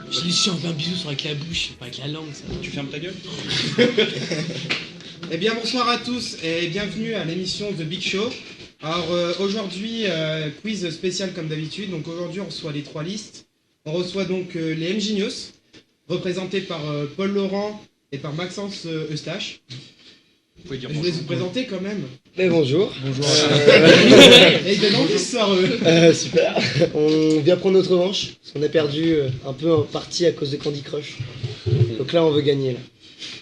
Je suis en un bisou sur avec la bouche, pas avec la langue, ça. Tu fermes ta gueule. Eh bien bonsoir à tous et bienvenue à l'émission The Big Show. Alors aujourd'hui, quiz spécial comme d'habitude. Donc aujourd'hui on reçoit les trois listes. On reçoit donc les MGenius, représentés par Paul Laurent et par Maxence Eustache. Je vous laisse vous présenter quand même. Mais bonjour. Bonjour. Et ils donnent envie ce soir eux. Super. On vient prendre notre revanche, parce qu'on a perdu un peu en partie à cause de Candy Crush. Donc là on veut gagner là.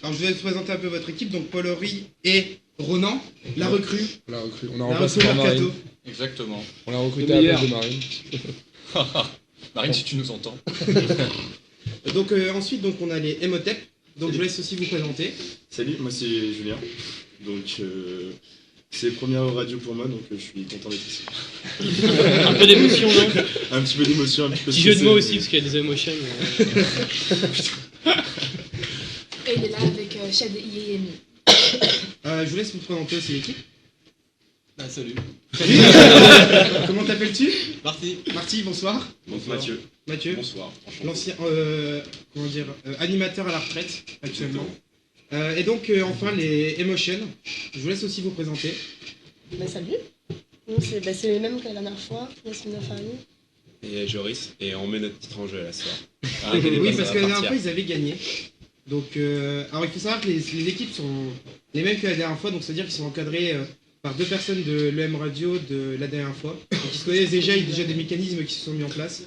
Alors je vais vous présenter un peu votre équipe, donc Paul Henry et Ronan, la recrue. La recrue, on a La remplacé recrue par Marine. Mercato. Exactement. On l'a recruté à la place de Marine. Marine, si tu nous entends. Donc ensuite donc on a les Emotep. Donc je vous laisse aussi vous présenter. Salut, moi c'est Julien. Donc c'est première radio pour moi, donc je suis content d'être ici. Un peu d'émotion, non? Un petit peu d'émotion, un petit peu de Petit jeu de stressé, mots mais- aussi, parce qu'il y a des émotions. Et il est là avec Chad et Yemi. Je vous laisse vous présenter aussi l'équipe. Salut. Salut. Comment t'appelles-tu? Marty. Marty, bonsoir. Bonsoir. Mathieu, Bonsoir. l'ancien animateur à la retraite actuellement. Et donc enfin les Emotion. Je vous laisse aussi vous présenter. Salut. Nous, c'est les mêmes que la dernière fois. Yasmina Farine. Et Joris, et on met notre titre en jeu là ce soir. Oui, parce que la dernière fois ils avaient gagné. Donc alors il faut savoir que les équipes sont les mêmes que la dernière fois, donc c'est-à-dire qu'ils sont encadrés par deux personnes de l'EM Radio de la dernière fois. Donc ils se connaissent déjà, il y a déjà des mécanismes qui se sont mis en place.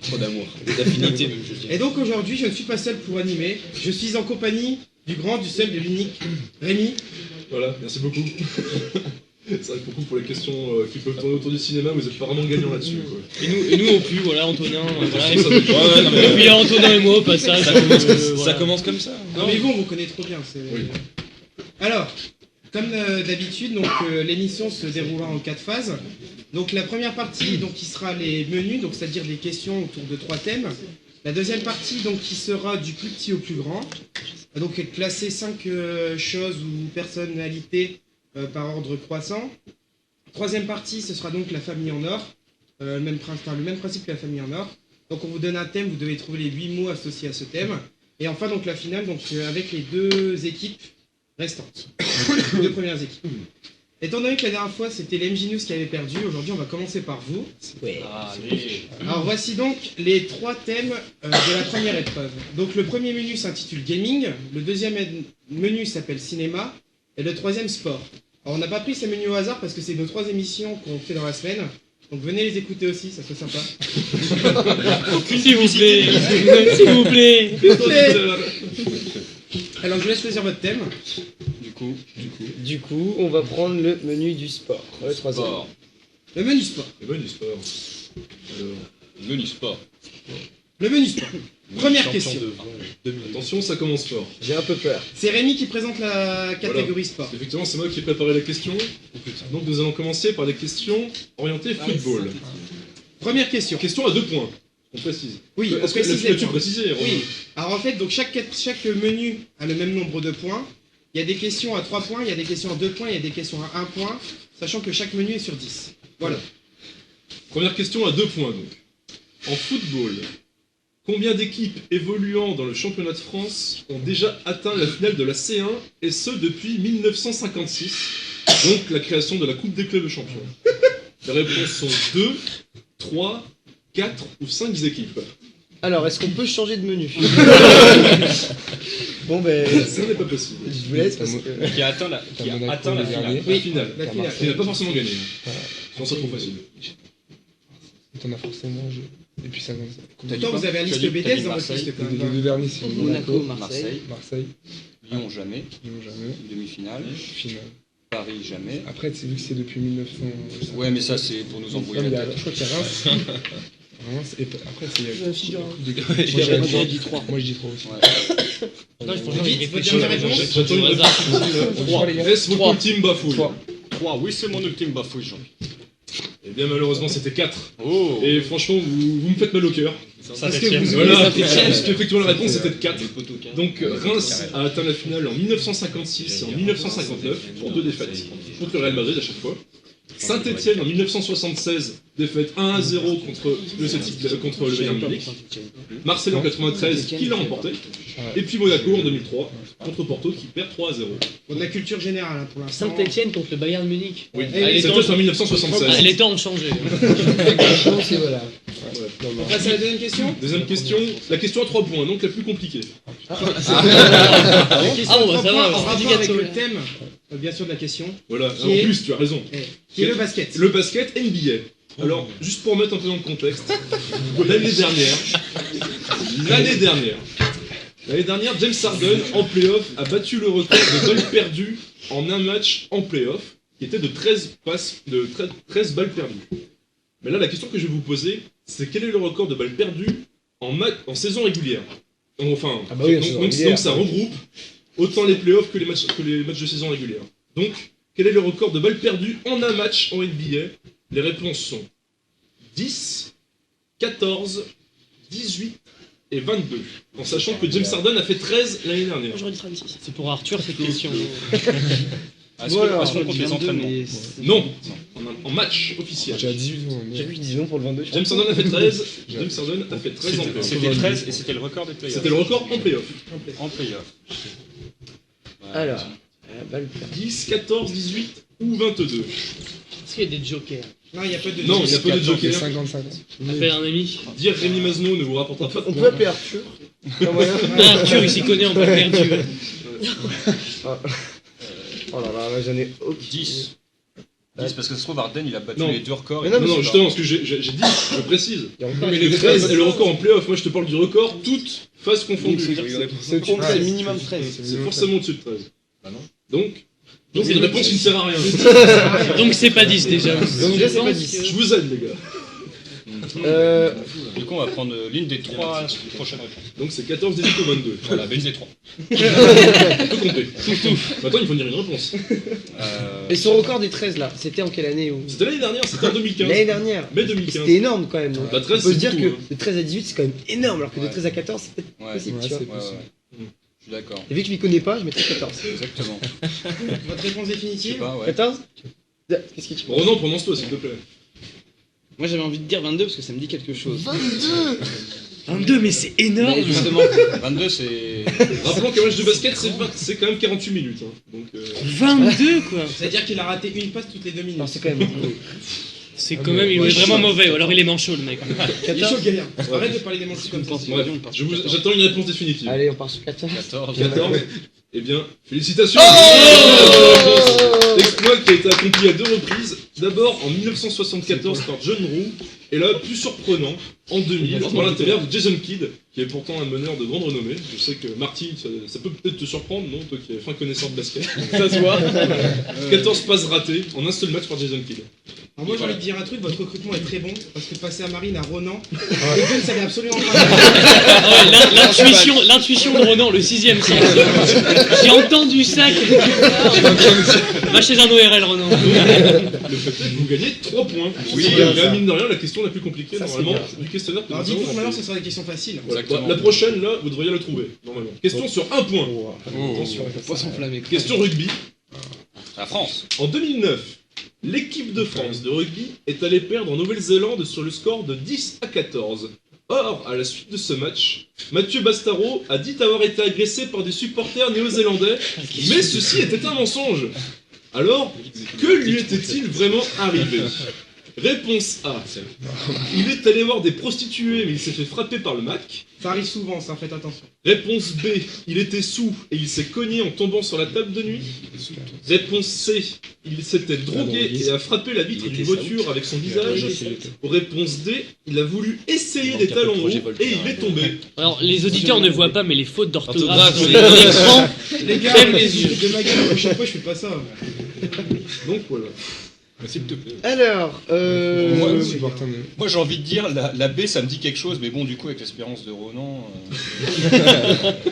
Trop d'amour, d'affinité même je dirais. Et donc aujourd'hui je ne suis pas seul pour animer, je suis en compagnie du grand, du seul, de l'unique, Rémi. Voilà, merci beaucoup. C'est vrai que beaucoup pour les questions qui peuvent tourner autour du cinéma, vous êtes pas vraiment gagnant là-dessus. Quoi. Et nous non plus, voilà, Antonin. Voilà, et Ça, puis il y a Antonin et moi au passage. Ça commence comme ça. Non mais bon, on vous connaît trop bien. Oui. Alors, comme d'habitude, donc l'émission se déroulera en 4 phases. Donc la première partie, donc qui sera les menus, donc c'est-à-dire des questions autour de 3 thèmes. La deuxième partie, donc qui sera du plus petit au plus grand. Donc classer 5 choses ou personnalités par ordre croissant. Troisième partie, ce sera donc la famille en or. Le même principe que la famille en or. Donc on vous donne un thème, vous devez trouver les 8 mots associés à ce thème. Et enfin donc la finale, donc avec les deux équipes restantes. Les deux premières équipes. Étant donné que la dernière fois c'était les MGenius qui avaient perdu, aujourd'hui on va commencer par vous. Ouais. Allez. Alors voici donc les 3 thèmes de la première épreuve. Donc le premier menu s'intitule Gaming, le deuxième menu s'appelle Cinéma, et le troisième Sport. Alors on n'a pas pris ces menus au hasard parce que c'est nos 3 émissions qu'on fait dans la semaine. Donc venez les écouter aussi, ça serait sympa. S'il vous plaît, s'il vous plaît. Alors je vous laisse choisir votre thème. Du coup, on va prendre le menu du sport. Le troisième. Sport. Le menu sport. Et bon, du sport. Alors, Menu sport. Le menu sport. Première question. Attention, ça commence fort. J'ai un peu peur. C'est Rémi qui présente la catégorie sport. Effectivement, c'est moi qui ai préparé la question. Donc nous allons commencer par des questions orientées football. Première question. Question à 2 points, on précise. Oui, Est-ce que précisez tu le point. précisé, Romain? Oui. Alors en fait, donc chaque menu a le même nombre de points. Il y a des questions à 3 points, il y a des questions à 2 points, il y a des questions à 1 point, sachant que chaque menu est sur 10. Voilà. Première question à 2 points donc. En football, combien d'équipes évoluant dans le championnat de France ont déjà atteint la finale de la C1 et ce depuis 1956, donc la création de la Coupe des clubs de champions? Les réponses sont 2, 3, 4 ou 5 équipes. Alors, est-ce qu'on peut changer de menu? Bon, ben, Ça n'est pas possible. je vous laisse parce que. Qui a atteint la finale. La finale. La finale. Il n'a pas forcément gagné. Sinon, c'est trop facile. T'en as forcément un jeu. Et puis ça commence. Pourtant, vous avez la liste T'as dit BDS dans votre Marseille. liste quand Les même. deux derniers, c'est Monaco, Marseille. Marseille, Lyon jamais, Lyon jamais, demi-finale. finale. Paris jamais. Après, c'est vu que c'est depuis 1900. Ouais, mais ça c'est pour nous embrouiller Non, mais la je tête. crois qu'il y a Reims. Reims, et après, c'est. Je me fie du Reims. Moi, je dis 3. Moi, je dis 3 aussi. Ouais. Non, il faut vite, votre dernière réponse. J'attends une réponse. Est-ce votre ultime bafouille? 3, oui, c'est mon ultime bafouille, Jean. Eh bien, malheureusement, c'était 4. Oh. Et franchement, vous me faites mal au cœur. Parce que vous Voilà, avez parce qu'effectivement, la réponse était de 4. Donc, Reims a atteint la finale en 1956 et en 1959 pour 2 défaites contre le Real Madrid à chaque fois. Saint-Etienne en 1976, défaite 1-0 contre le Bayern Munich. Marseille en 93, qui l'a remporté. Et puis Monaco en 2003 contre Porto qui perd 3-0. Bon, de la culture générale hein, pour l'instant. Saint-Etienne contre le Bayern Munich. Oui, Et c'était en 1976. Les temps ont changé. Chance et voilà. On passe à la deuxième question. Deuxième question, la question à 3 points, donc la plus compliquée. La question Ah, à bon, 3 ça points, va, en c'est rapport du gâteau, avec le là. thème, bien sûr, de la question, Voilà, Qui en est- plus tu as raison. qui est le basket. Le basket NBA. Alors, juste pour mettre un peu dans le contexte, l'année dernière, James Harden, en playoff, a battu le record de balles perdues en un match en playoff, qui était de 13 balles perdues. Mais là, la question que je vais vous poser, c'est quel est le record de balles perdues en saison régulière? Enfin, Ah bah oui, en saison régulière. donc ça regroupe autant les playoffs que les matchs de saison régulière. Donc, quel est le record de balles perdues en un match en NBA? Les réponses sont 10, 14, 18 et 22. En sachant que James Harden a fait 13 l'année dernière. J'aurais dit 36. C'est pour Arthur cette question. Est-ce Voilà, qu'on compte les entraînements? Non, en match officiel. J'ai à 18 ans. J'ai vu 10 ans pour le 22. James Harden a fait 13. James Harden a fait 13 en playoff. C'était 13 et c'était le record des playoffs. C'était le record en playoff. En playoff. Alors, balle perdue. 10, 14, 18 ou 22. Est-ce qu'il y a des jokers? Non, il n'y a pas de. Non, il n'y a pas de joker. 50-50. Appelle un ami. Dire Rémi Mazno ne vous rapportera pas de On peut points. appeler Arthur. Pas moyen. Ah, Arthur, il s'y connaît en balle perdue. Oh là là, j'en ai aucune. 10. 10 parce que ça se trouve Arden il a battu Non. les 2 records. Mais et non, Non, tout non, ça. justement, ce que j'ai dit, je précise. Il y a encore Mais les 13 et le record en playoff, moi je te parle du record, toutes phases confondues. C'est au-dessus de 13, minimum 13. C'est forcément au-dessus de 13. Bah non. Donc c'est une réponse qui ne sert à rien. Donc c'est pas 10 déjà. Donc déjà, c'est pas pense 10. Je vous aide, les gars. Du coup on va prendre l'une des 3 prochaines réponses. Donc c'est 14, 18 ou 22. Voilà, l'une des 3. On peut compter. Maintenant, il faut dire une réponse. Et son record des 13 là, c'était en quelle année ou... C'était l'année dernière, c'était en 2015. L'année dernière. Mai Et 2015. c'était énorme quand même. Donc. Bah, 13, On peut se c'est dire beaucoup, que hein. de 13 à 18 c'est quand même énorme, alors que de Ouais. 13 à 14 c'est peut-être Ouais, possible, Ouais, tu vois. c'est Ouais, ouais. Je suis d'accord. Et vu que je m'y connais pas, je mettrais 14. Exactement. Votre réponse Je sais définitive. pas, ouais. 14 Qu'est-ce que tu penses? Ronan, prononce-toi, s'il te plaît. Moi j'avais envie de dire 22 parce que ça me dit quelque chose. 22, mais c'est énorme. Mais justement, 22 c'est. Rappelons qu'un match de basket, c'est quand même 48 minutes. Hein. Donc, 22 quoi. C'est-à-dire qu'il a raté une passe toutes les 2 minutes. Non, c'est quand même beaucoup. C'est quand même, il est vraiment mauvais, ou alors il est manchot le mec. Il est chaud, Galien. Arrête de parler des manches comme ça. bref, j'attends une réponse définitive. Allez, on part sur 14. 14. 14. Eh bien, félicitations. Oh Exploit qui a été accompli à 2 reprises. D'abord en 1974 par John Roux, et là, plus surprenant, en 2000, par l'intérieur de Jason Kidd, qui est pourtant un meneur de grande renommée. Je sais que Marty, ça peut peut-être te surprendre, non, toi qui es fin connaisseur de basket. ça se voit. 14 passes ratées en un seul match par Jason Kidd. Alors moi j'ai envie de dire un truc, votre recrutement est très bon, parce que passer à Marine à Ronan, les deux ne savaient absolument pas. Ah ouais, l'intuition de Ronan, le 6ème sens. J'ai entendu ça quelque part. Va chez un ORL, Ronan. Le fait est que vous gagnez 3 points. Oui, mais mine de rien, la question la plus compliquée, Ça, c'est normalement, bien. du questionnaire que Alors nous avons dites-vous que maintenant fait. ce sera des questions faciles. Voilà, Exactement. la prochaine, là, vous devriez la trouver, normalement. Question sur 1 point. Attention. Faut pas s'enflammer. Question rugby. La France. En 2009, l'équipe de France de rugby est allée perdre en Nouvelle-Zélande sur le score de 10-14. Or, à la suite de ce match, Mathieu Bastaro a dit avoir été agressé par des supporters néo-zélandais, mais ceci était un mensonge. Alors, que lui était-il vraiment arrivé? Réponse A. Il est allé voir des prostituées, mais il s'est fait frapper par le Mac. Ça arrive souvent, ça, faites attention. Réponse B. Il était sous et il s'est cogné en tombant sur la table de nuit. Réponse C. Il s'était drogué et a frappé la vitre d'une voiture avec son visage. Réponse D. Il a voulu essayer des talons hauts et il est tombé. Alors, les auditeurs ne voient pas, mais les fautes Orthographe, d'orthographe sur l'écran. Les gars, Ferme les yeux. de ma gueule, la prochaine fois je fais pas ça. Donc voilà. S'il te plaît. Alors, Moi j'ai envie de dire, la B ça me dit quelque chose, mais bon, du coup, avec l'espérance de Ronan.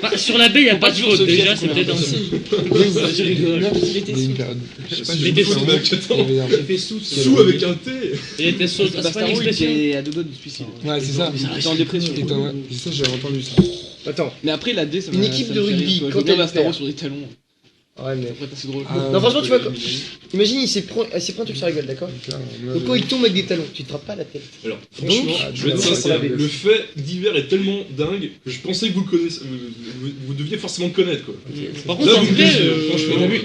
Bah, sur la B, il n'y a pas de faute, déjà, c'est peut-être un signe. Je rigole. Il y a une période. Je sais pas si Il je était me souviens, il y avait un- J'ai fait sous. Sous avec un T. Il était sur. C'est pas une Bastaro, il expression. était à deux doigts de suicide. Ouais, c'est ça. Il était en dépression. Et t'en as- et ça, j'avais entendu ça. attends. Mais après, la D, ça Une m'a- équipe ça de me fait rugby, rire, quoi. Je quand veux bien elle Bastaro perd. sur des talons. Ouais, mais. Après, c'est drôle. Non, franchement, tu vois, imagine, il s'est pris un truc sur la gueule, d'accord? Donc quand il tombe avec des talons, tu te frappes pas la tête. Alors, franchement, je vais être sincère, le fait divers est tellement dingue que je pensais que vous le connaissez, vous deviez forcément le connaître, quoi. Par Là, contre, vous me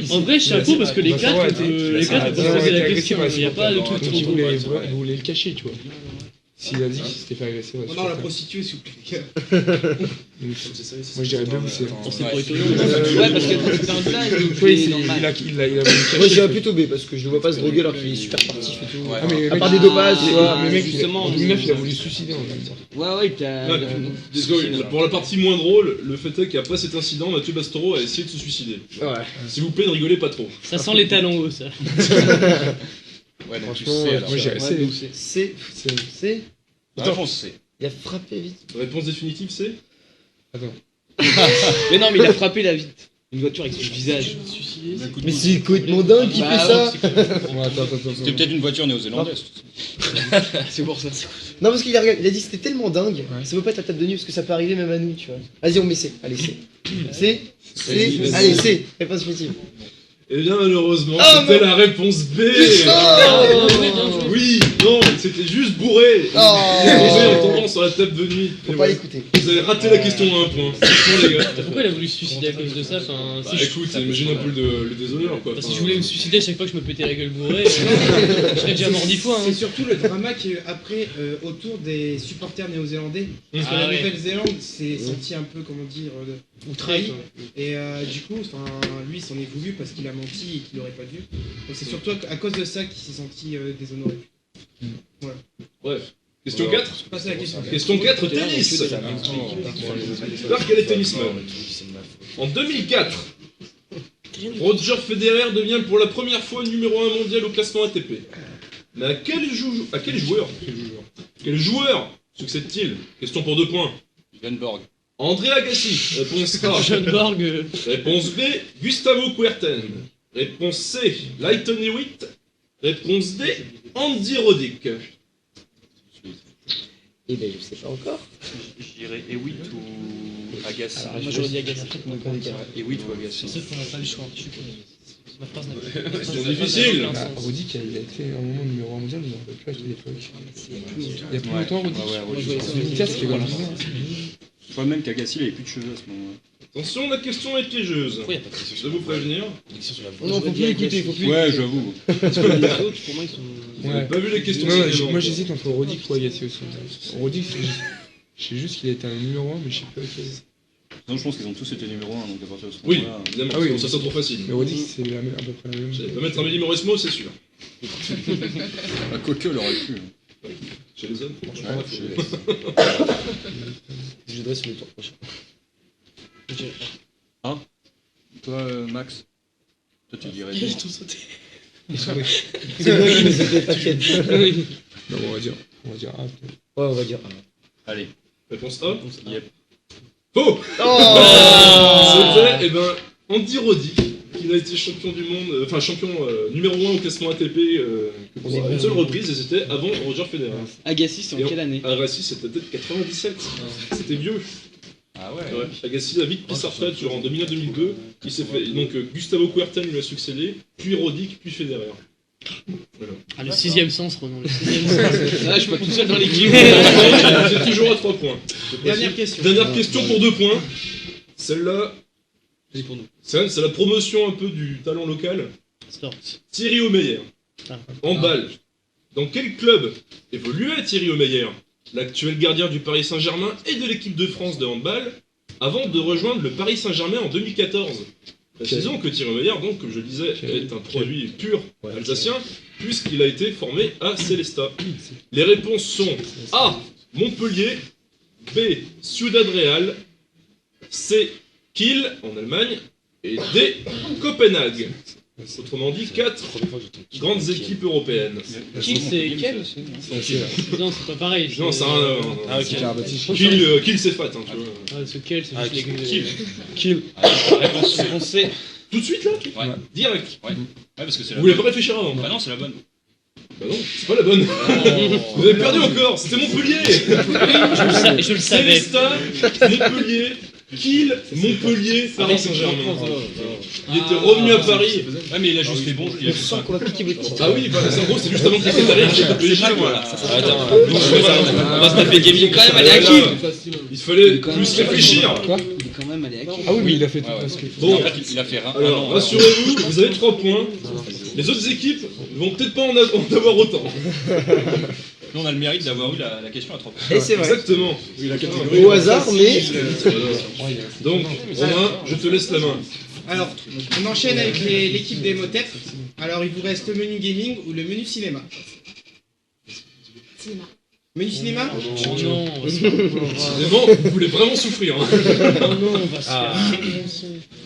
dites, en vrai, chapeau, parce que les quatre, les quatre peuvent poser la question. Il n'y a pas de truc Il trop voulait, gros. il voulait le cacher, tu vois. S'il a dit qu'il s'était fait agresser. Ouais, Non, la prostituée, s'il vous plaît, les gars. Moi, je dirais bien que c'est. C'est pas étonnant. Ouais, parce que c'est un blague, Oui, c'est il normal. a voulu le Moi, cacher. je dirais plutôt B parce que je le vois pas se droguer alors qu'il est super sportif et tout. Ouais. Ah, mais À part des dopages, tu vois. le mec, justement, en 2009, il a voulu se suicider, on va dire. Ouais, il t'a. Ouais, parce que, pour la partie moins drôle, le fait est qu'après cet incident, Mathieu Bastaro a essayé de se suicider. Ouais. S'il vous plaît, ne rigolez pas trop. Ça sent les talons hauts, ça. Ouais, donc tu Franchement, sais alors. Moi, j'ai assez. C. C. Réponse C. Il a frappé vite. Réponse définitive, c'est Attends. Mais non, mais il a frappé la vitre. Une voiture avec son visage. Mais c'est complètement dingue qui fait ça. Bon, attends. C'était peut-être une voiture néo-zélandaise. C'est pour ça. Non, parce qu'il a dit que c'était tellement dingue, ça peut pas être la table de nuit parce que ça peut arriver même à nous, tu vois. Vas-y, on met C. Allez, C. C. C. Allez, C. Réponse définitive. Eh bien, malheureusement, Oh, c'était non. la réponse B. Putain. Oui, non, c'était juste bourré. Oh. Il est tombé en tombant sur la table de nuit. Faut Et pas ouais. l'écouter. Vous avez raté la question à un point. Franchement, les gars. Pourquoi il a voulu se suicider à cause de ça? Enfin, Bah, si je- écoute, imagine un peu le déshonneur, quoi. Enfin, si Enfin, je voulais me suicider à chaque fois que je me pétais la gueule bourrée, je serais déjà mort 10 fois. C'est Hein. surtout le drama qu'il y a eu après autour des supporters néo-zélandais. Parce que Ah la ouais. Nouvelle-Zélande s'est senti un peu, comment dire, trahi. Et du coup, lui, il s'en est voulu parce qu'il a menti et qu'il l'aurait pas vu. Donc c'est surtout à cause de ça qu'il s'est senti déshonoré. Bref. Question 4. Passe à la question. Question 4, tennis. Alors, quel est tennisman En 2004, Roger Federer devient pour la première fois numéro 1 mondial au classement ATP. Mais à quel joueur succède-t-il? Question pour 2 points. Björn Borg. André Agassi. Réponse A. John Borg. Réponse B. Gustavo Kuerten. Réponse C. Lleyton Hewitt. Réponse D. Andy Roddick. Eh ben, je sais pas encore. Je dirais Hewitt ou Agassi. Moi j'aurais dit Agassi. Hewitt ou Agassi. C'est sûr qu'on n'a pas le choix. Ma phrase n'a pas Question difficile. Ah, Roddick, il a été un moment numéro 1 mondial, mais on ne peut plus à quelle époque. Il y a plus longtemps, Roddick. En 2004, c'était quoi Je crois même qu'Agassi il avait plus de cheveux à ce moment-là. Attention, la question est piégeuse. Pourquoi il n'y a pas de question Je vais vous prévenir. Non, faut plus l'écouter, faut plus. Ouais, j'avoue. Parce que les autres, pour moi, ils sont. Vous n'avez pas vu les questions Non, cinéma, moi quoi. j'hésite entre Roddick ou Agassi aussi. Roddick, je sais juste qu'il a été un numéro 1, mais je sais pas lequel. Non, je pense qu'ils ont tous été numéro 1, donc à partir de ce Oui, moment-là. évidemment, Ah oui. sinon ça c'est trop facile. Mais Roddick, c'est à peu près la même. J'allais pas mettre un Mélie Mauresmo, c'est sûr. Ah, quoique, elle aurait pu. Chez les hommes, franchement. Ouais, faut- Je voudrais sur le tour prochain. Toi, Max? Toi, tu dirais. C'est moi qui me fais t'inquiète. Non, on va dire A. Ouais, on va dire A. Allez. Réponse A. Yep. Faux. Oh C'était Andy Roddick, qui a été champion du monde, enfin champion numéro 1 au classement ATP que pour une seule reprise, et c'était avant Roger Federer. Agassi, c'est en quelle année Agassi, c'était peut-être 97. C'était vieux. Ah ouais. Agassi a vite pris sa retraite genre en 2001-2002. Il s'est fait donc Gustavo Kuerten lui a succédé, puis Roddick, puis Federer. Voilà. Ah, le sixième sens, Renan, le sixième sens. Ah, je suis pas tout seul dans l'équipe. Vous êtes toujours à 3 points. Dernière question. Dernière question pour 2 points. Celle-là, c'est la promotion un peu du talent local. Sport. Thierry Omeyer. Ah. Handball. Dans quel club évoluait Thierry Omeyer, l'actuel gardien du Paris Saint-Germain et de l'équipe de France de handball, avant de rejoindre le Paris Saint-Germain en 2014 ? Précisons que Thierry Omeyer, donc, comme je le disais, est un produit pur alsacien, puisqu'il a été formé à Célestat. Les réponses sont A. Montpellier, B. Ciudad Real, C. Kiel en Allemagne, et D. Copenhague. Autrement dit, 4 grandes équipes européennes. Kiel, c'est quel Non, c'est pas pareil. Non, c'est un. Ah, ok. Kiel, c'est fat, hein, tu vois. Ah, ce quel, c'est juste les Kiel. Réponse C. Tout de suite là Ouais. Direct. Ouais, parce que c'est la Vous voulez bonne. pas réfléchir avant? Bah non, c'est la bonne. Bah non, c'est pas la bonne. Vous avez perdu encore, c'était Montpellier. Je le savais. Célestat, Montpellier, Kiel, Montpellier, Paris Saint-Germain. Il était revenu à Paris. Ouais, mais il a juste fait bon. Il a On fait sent qu'on va piquer votre titre. Ah oui, bah, en gros, c'est juste avant qu'il s'est pas moi là. Attends, on va se taper Kevin. Il est quand même allé à Kiel. Il fallait plus réfléchir. Il est quand même allé à Kiel. Ah oui, mais il a fait tout Ouais. parce que. Bon, En fait, il a fait alors rassurez-vous, vous avez 3 points. Les autres équipes vont peut-être pas en avoir autant. Nous, on a le mérite d'avoir eu la question à 3 points. Et c'est vrai. Exactement. Au hasard, mais. Donc, Romain, je te laisse la main. Alors, on enchaîne avec l'équipe des Motep. Alors, il vous reste le menu gaming ou le menu cinéma. Cinéma. Menu cinéma Oh non, on va se Décidément, vous voulez vraiment souffrir. Hein.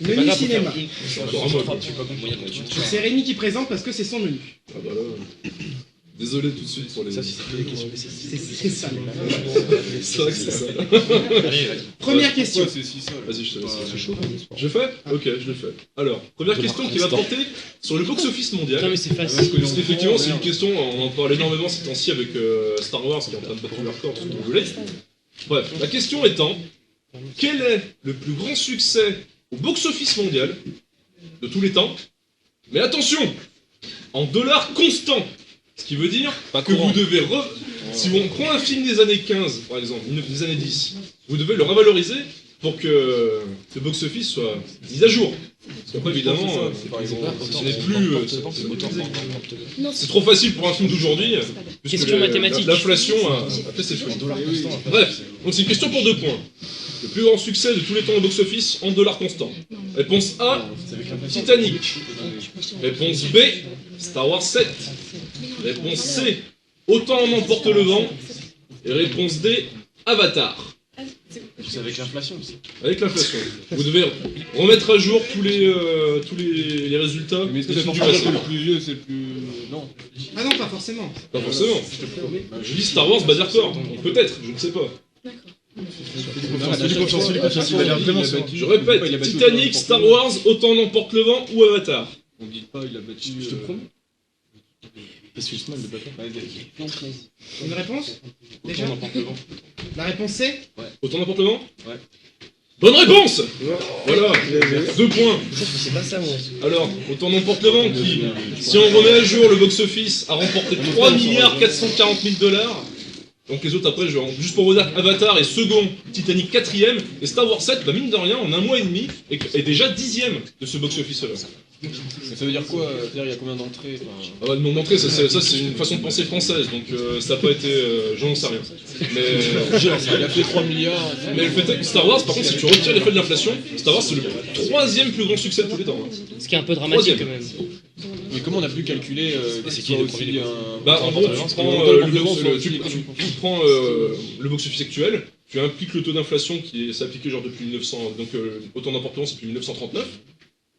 Menu cinéma. Encore un mot. C'est Rémi qui présente parce que c'est son menu. Ah bah là. Désolé tout de suite pour les. C'est ça. C'est vrai que c'est ça. Allez, vas-y. Première question. Vas-y, je te laisse. C'est chaud. Je fais Ok, je le fais. Alors, première question qui va porter sur le box-office mondial. Non, mais c'est facile. Parce qu'effectivement, c'est une question, on en parle énormément ces temps-ci avec Star Wars qui est en train de battre le record, tout ce que vous voulez. Bref, la question étant, quel est le plus grand succès au box-office mondial de tous les temps? Mais attention, en dollars constants. Ce qui veut dire que vous devez si on prend un film des années 15, par exemple, des années 10, vous devez le revaloriser pour que le box-office soit mis à jour. Parce qu'après, évidemment, ce n'est plus... C'est trop facile pour un film d'aujourd'hui. Question mathématique. L'inflation a fait ses fruits. Bref, donc c'est une question pour 2 points. Le plus grand succès de tous les temps au box-office en dollars constants. Réponse A, Titanic. Réponse B, Star Wars 7. Réponse C, Autant en emporte le vent. Et réponse D, Avatar. C'est avec l'inflation aussi. Avec l'inflation. Vous devez remettre à jour tous les résultats. Mais est-ce que des c'est films du forcément passé. le plus vieux, c'est le plus. Non. Ah non, pas forcément. Pas forcément. Je dis Star Wars, Bad Hardcore. Peut-être, je ne sais pas. Je répète, Titanic, Star Wars, Autant en emporte le vent ou Avatar. On dit pas, il a battu. Je te promets. Parce que le bâtard. Une réponse Déjà Autant n'emporte le vent. La réponse c'est Autant n'emporte le vent Ouais. Bonne réponse. Voilà, 2 points. C'est pas ça, moi. Alors, Autant n'emporte le vent qui, si on remet à jour le box-office, a remporté 3 milliards 440 000 dollars. Donc les autres après, juste pour vous dire, Avatar est second, Titanic 4ème, et Star Wars 7, bah mine de rien, en un mois et demi, est déjà 10ème de ce box-office-là. Ça veut dire quoi C'est-à-dire, il y a combien d'entrées Ah bah, le nombre d'entrées, ça c'est une façon de penser française, donc ça n'a pas été... j'en sais rien. Mais... il a fait 3 milliards. Mais le fait est que Star Wars, par contre, si tu retires l'effet de l'inflation, Star Wars c'est le 3ème plus grand succès de tous les temps. Hein. Ce qui est un peu dramatique quand même. Mais comment on a pu calculer c'est qui le premier Bah en gros, tu prends le box-office actuel, tu impliques le taux d'inflation qui s'est appliqué genre depuis 1900, donc Autant d'emporte le vent c'est depuis 1939,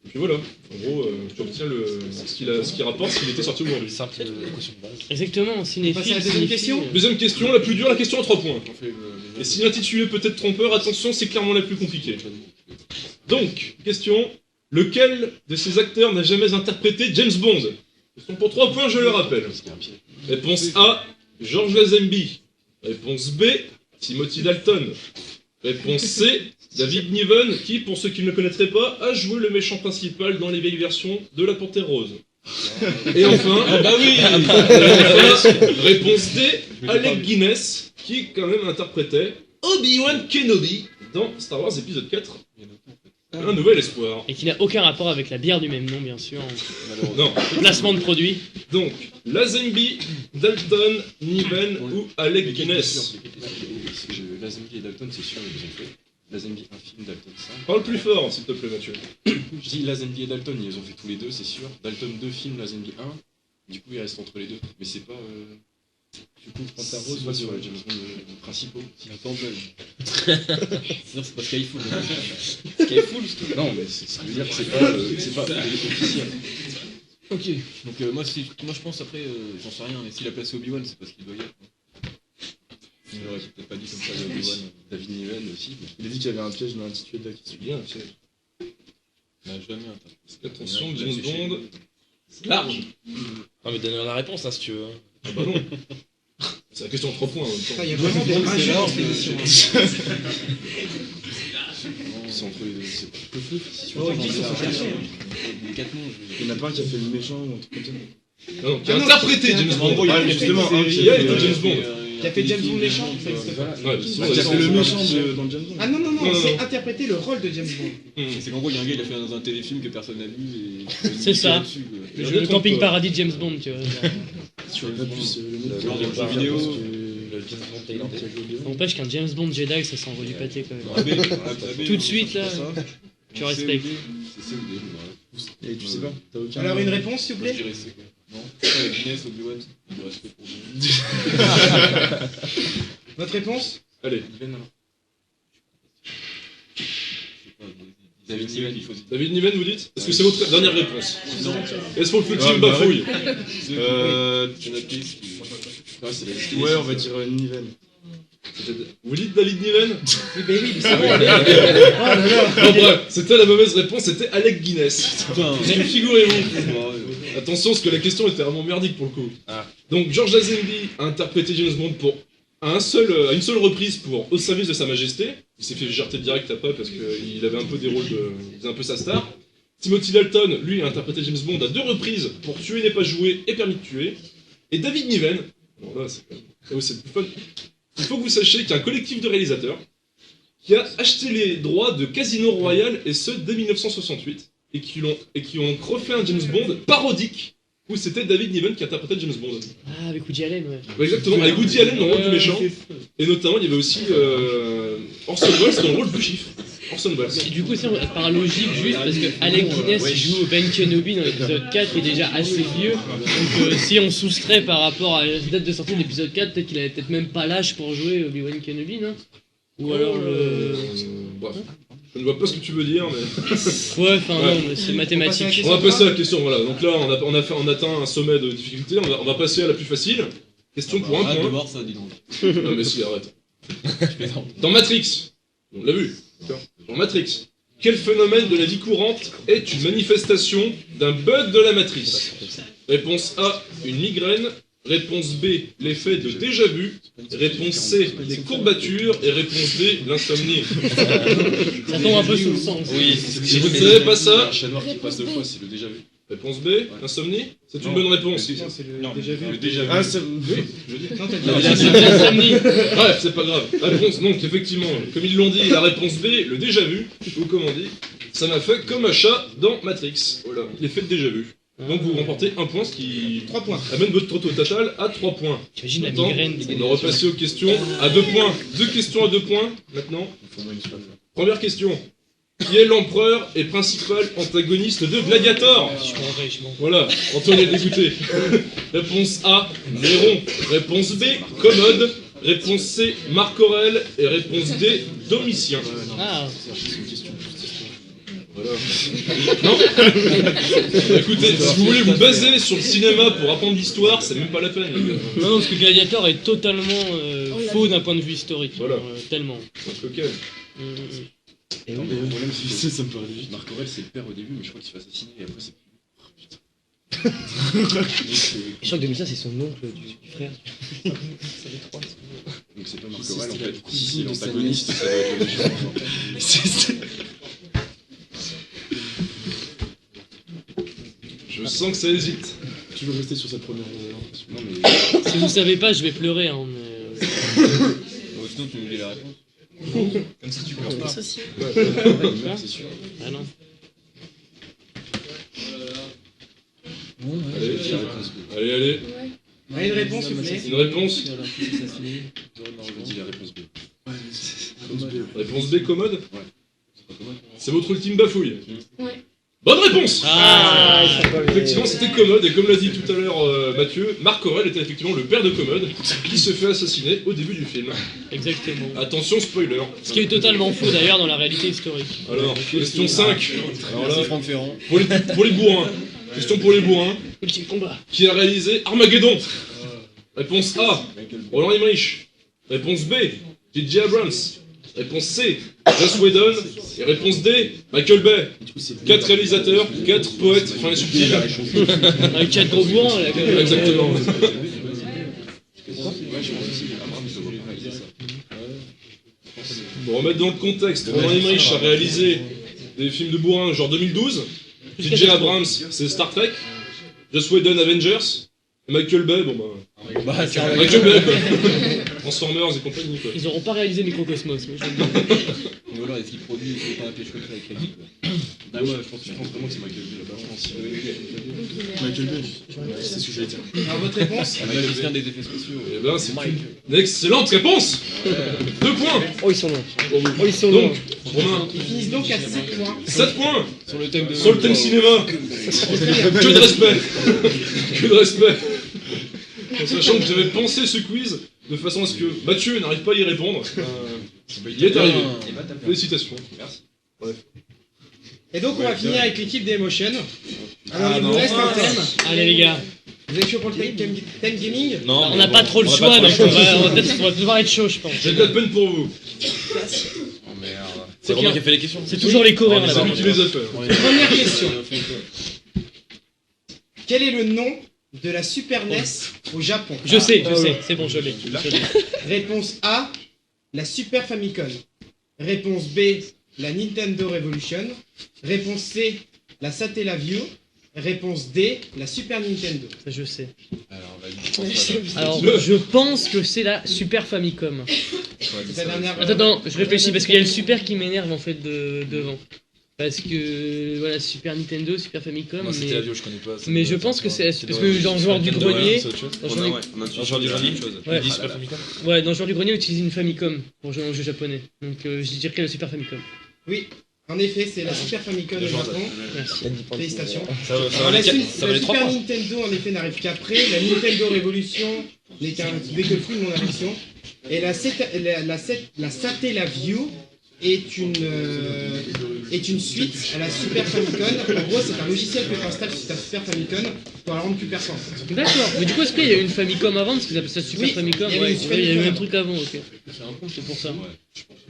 Et puis voilà, en gros, tu obtiens ce qu'il rapporte, ce qu'il était sorti aujourd'hui. Simple équation de base. Exactement, On passe cinéphile. à la deuxième cinéphile. question. Deuxième question, la plus dure, la question à 3 points. Et si l'intitulé peut être trompeur, attention, c'est clairement la plus compliquée. Donc, question, lequel de ces acteurs n'a jamais interprété James Bond? Question pour 3 points, je le rappelle. Réponse A, George Lazenby. Réponse B, Timothy Dalton. Réponse C, David Niven, qui, pour ceux qui ne le connaîtraient pas, a joué le méchant principal dans les vieilles versions de La Panthère Rose. Et enfin, réponse D, Alec Guinness, qui quand même interprétait Obi-Wan Kenobi dans Star Wars épisode 4. Un nouvel espoir. Et qui n'a aucun rapport avec la bière du même nom, bien sûr. Non. Placement de produit. Donc, Lazenby, Dalton, Niven ou Alec Guinness. Lazenby et Dalton, c'est sûr, ils ont fait. Lazenby un film, Dalton 5. Parle plus fort, s'il te plaît, Mathieu. Je dis Lazenby et Dalton, ils les ont fait tous les deux, c'est sûr. Dalton 2 films, Lazenby 1. Du coup, il reste entre les deux. Mais c'est pas. Du coup, Panthère Rose, c'est sur les James Bond principaux. Attends, sinon, c'est pas Skyfall. Skyfall, non, mais ça veut dire que c'est pas officiel. Ok, donc moi je pense après, j'en sais rien, mais s'il a placé Obi-Wan, c'est parce qu'il doit y être. Il n'aurait peut-être pas dit comme ça Obi-Wan. David Niven aussi. Il a dit qu'il y avait un piège dans l'intitulé de la question. Bien, piège. On n'a jamais un. Attention, James Bond. Large. Non, mais donne la réponse, hein, si tu veux. Ah bah non. C'est la question de 3 points en même temps. Il y a vraiment des rageux dans cette émission. C'est entre les deux, c'est pas. Qui sont cherchés Les 4 noms, Il y en a pas un qui a fait le méchant ou un truc comme ça. Non, qui a interprété James Bond. Ah, justement, qui a été James Bond. Qui a fait James Bond méchant, ça existe pas. Ouais, Qui a fait le méchant dans James Bond. Ah non, non, non, c'est interpréter le rôle de James Bond. C'est qu'en gros, il y a un gars, il a fait dans un téléfilm que personne n'a vu et. C'est ça. Le jeu de camping paradis de James Bond, tu vois. Sur le plus le jeu vidéo. Le James Bond thaïlandais. N'empêche qu'un James Bond Jedi, ça s'envoie du pâté quand même. Tout de suite là, tu respectes. C'est COD, et tu sais pas, t'as aucun. Alors une réponse, s'il vous je plaît. dirais c'est quoi. Non, c'est Guinness, Obi-Wan, il me respect pour lui. Votre réponse? Allez. David Niven, il faut dire. David Niven, vous dites? Est-ce que c'est votre dernière réponse? Est-ce que le team bafouille? Ouais, on va dire Niven. Vous dites David Niven? Oui, ben oui, c'est bon. Non, bref, c'était la mauvaise réponse, c'était Alec Guinness. Figurez-vous. Attention, parce que la question était vraiment merdique pour le coup. Donc, George Lazenby a interprété James Bond à une seule reprise pour Au service de Sa Majesté. Il s'est fait jarter direct après parce qu'il avait un peu des rôles il faisait un peu sa star. Timothy Dalton, lui, a interprété James Bond à 2 reprises pour Tuer n'est pas joué et Permis de tuer. Et David Niven, bon là, c'est le plus fun. Il faut que vous sachiez qu'il y a un collectif de réalisateurs qui a acheté les droits de Casino Royale, et ce dès 1968, et qui ont refait un James Bond parodique, où c'était David Niven qui interprétait James Bond. Ah, avec Woody Allen, ouais. Ouais, exactement, avec Woody Allen dans le rôle du méchant, et notamment il y avait aussi Orson Welles dans le rôle du chiffre. Orson Welles. Et du coup, c'est par logique, juste parce que Alec Guinness il joue Ben Kenobi dans l'épisode 4 qui est déjà assez vieux. Donc si on soustrait par rapport à la date de sortie de l'épisode 4, peut-être qu'il avait peut-être même pas l'âge pour jouer Obi-Wan Kenobi, non? Ou alors Bref. Je ne vois pas ce que tu veux dire, mais. Ouais, enfin non, mais c'est mathématique. On va passer à la question, voilà. Donc là, on atteint un sommet de difficulté, on va passer à la plus facile. Question pour un point. de voir ça, dis donc. Non mais si, arrête. Dans Matrix, on l'a vu. Dans Matrix, quel phénomène de la vie courante est une manifestation d'un bug de la matrice? Réponse A, une migraine. Réponse B, l'effet de déjà-vu. Réponse C, les courbatures. Et réponse D, l'insomnie. Ça tombe un peu sous le sens. Oui, si vous ne savez pas ça, un chat noir qui passe 2 fois, c'est le déjà-vu. Réponse B, l'insomnie. C'est une bonne réponse. Non, c'est le déjà vu. Le déjà-vu. Ah, c'est... Oui, je dis. Non, t'as dit l'insomnie. Bref, c'est pas grave. Réponse, donc effectivement, comme ils l'ont dit, la réponse B, le déjà-vu, ou comme on dit, ça m'a fait comme un chat dans Matrix. Voilà, l'effet de déjà-vu. Donc vous remportez un point, ce qui 3 points. amène votre total à 3 points. T'imagines la Maintenant, migraine. on va repasser aux questions à 2 points. 2 questions à 2 points, maintenant. Première question. Qui est l'empereur et principal antagoniste de Gladiator? Je m'en vais. Voilà, Antoine est dégoûté. Réponse A, Néron. Réponse B, Commode. Réponse C, Marc Aurèle. Et réponse D, Domitien. Ah, Non. Écoutez, si vous voulez vous baser sur le cinéma pour apprendre l'histoire, c'est même pas la peine. Non, non, parce que Gladiator est totalement faux d'un point de vue historique. Voilà. Tellement. Donc, ok. Et Non, oui. mais le problème, c'est que ça me paraît juste. Marc Aurèle, c'est le père au début, mais je crois qu'il se fait assassiner et après, c'est. Je crois que 2005 c'est son oncle du frère. Donc c'est pas Marc Aurèle en fait. Si c'est l'antagoniste, ça doit être le méchant. Je sens que ça hésite. Tu veux rester sur cette première impression? Non mais. Si vous savez pas, je vais pleurer. Hein, mais... Bon, sinon, tu nous dis la réponse. Comme si tu pleures pas. Ça aussi. C'est sûr. Ah non. Allez, allez. Allez, une réponse, s'il vous plaît. Une réponse. Je dis la réponse B. Réponse B, commode. Ouais. C'est pas commode. C'est votre ultime bafouille. Ouais. Bonne réponse. Ah, Effectivement, c'était Commode, et comme l'a dit tout à l'heure Mathieu, Marc Aurèle était effectivement le père de Commode, qui se fait assassiner au début du film. exactement. Attention, spoiler. Ce qui est totalement faux d'ailleurs dans la réalité historique. Alors, question 5. Alors Merci là, Franck Ferrand. pour les bourrins. Question pour les bourrins. Ultime combat. Qui a réalisé Armageddon? Réponse A, Roland Emmerich. Réponse B, J.J. Abrams. Réponse C, Joss Whedon. Et réponse D, Michael Bay. 4 réalisateurs, 4 poètes, enfin les subtils. Avec 4 gros bourrins là. Exactement. Ouais, je pense aussi que Abrams, je vois pas réaliser ça. Pour remettre dans le contexte, Roland Emmerich a réalisé des films de bourrin genre 2012. J.J. Abrams, c'est Star Trek. Joss Whedon, Avengers. Et Michael Bay, bon bah... Michael Bay, quoi. Transformers et compagnie, quoi. Ils auront pas réalisé Microcosmos. Mais je le dis. Ou alors, est-ce qu'il produit et pas un piège comme ça avec l'équipe? Ah ouais, je pense vraiment que c'est Michael Bay là-bas. Michael Bay. C'est ce que j'allais dire. Alors, votre réponse? Ah, magicien des effets spéciaux. Eh ben, c'est une excellente réponse. 2 points. Oh ils sont loin. Oh ils sont loin. Donc, Romain, Ils finissent donc à 7 points. 7 points. Sur le thème de. Sur le thème cinéma. Que de respect. Que de respect. En sachant que j'avais pensé ce quiz de façon à ce que Mathieu n'arrive pas à y répondre. Il est arrivé. Félicitations. Merci. Bref. Et donc, on va finir avec l'équipe d'Emotion. Alors, il vous reste un thème. Allez les gars. Vous êtes chaud pour le thème gaming? Non, On n'a pas trop le choix, donc on va devoir être chaud, je pense. J'ai de la peine pour vous. Oh merde. C'est Romain qui a fait les questions. C'est toujours les Coréens C'est là-bas. lui qui les a fait. Première question. Quel est le nom de la Super NES au Japon? Je sais, c'est bon, je l'ai. Réponse A, la Super Famicom. Réponse B, la Nintendo Revolution. Réponse C, la Satellaview. Réponse D, la Super Nintendo. Ça, je sais. Alors, vas-y. Alors, je pense que c'est la Super Famicom. C'est ta dernière. Attends, je réfléchis parce qu'il y a le Super qui m'énerve en fait devant. Parce que voilà, Super Nintendo, Super Famicom. Moi, c'était mais... la bio, je connais pas. Mais je pense que c'est parce que dans Joueur du Grenier. On a joueur du grenier. Ouais. Il dit Super Famicom. Ouais, dans Joueur du Grenier, on utilise une Famicom pour jouer au jeu japonais. Donc je dirais la Super Famicom. Oui, en effet, c'est la Super Famicom au Japon. Merci. Félicitations. Ça Alors, la va les 3 Super points. Nintendo, en effet, n'arrive qu'après. La Nintendo Revolution n'est que le fruit de mon affection. Et la Satellaview est une suite à la Super Famicom. En gros, c'est un logiciel que tu installes sur ta Super Famicom pour la rendre plus performante. D'accord. Mais du coup, est-ce qu'il y a eu une Famicom avant parce qu'ils appellent ça Super Oui, Famicom? il y avait une Super il y a eu un Famicom. truc avant, ok. C'est pour ça.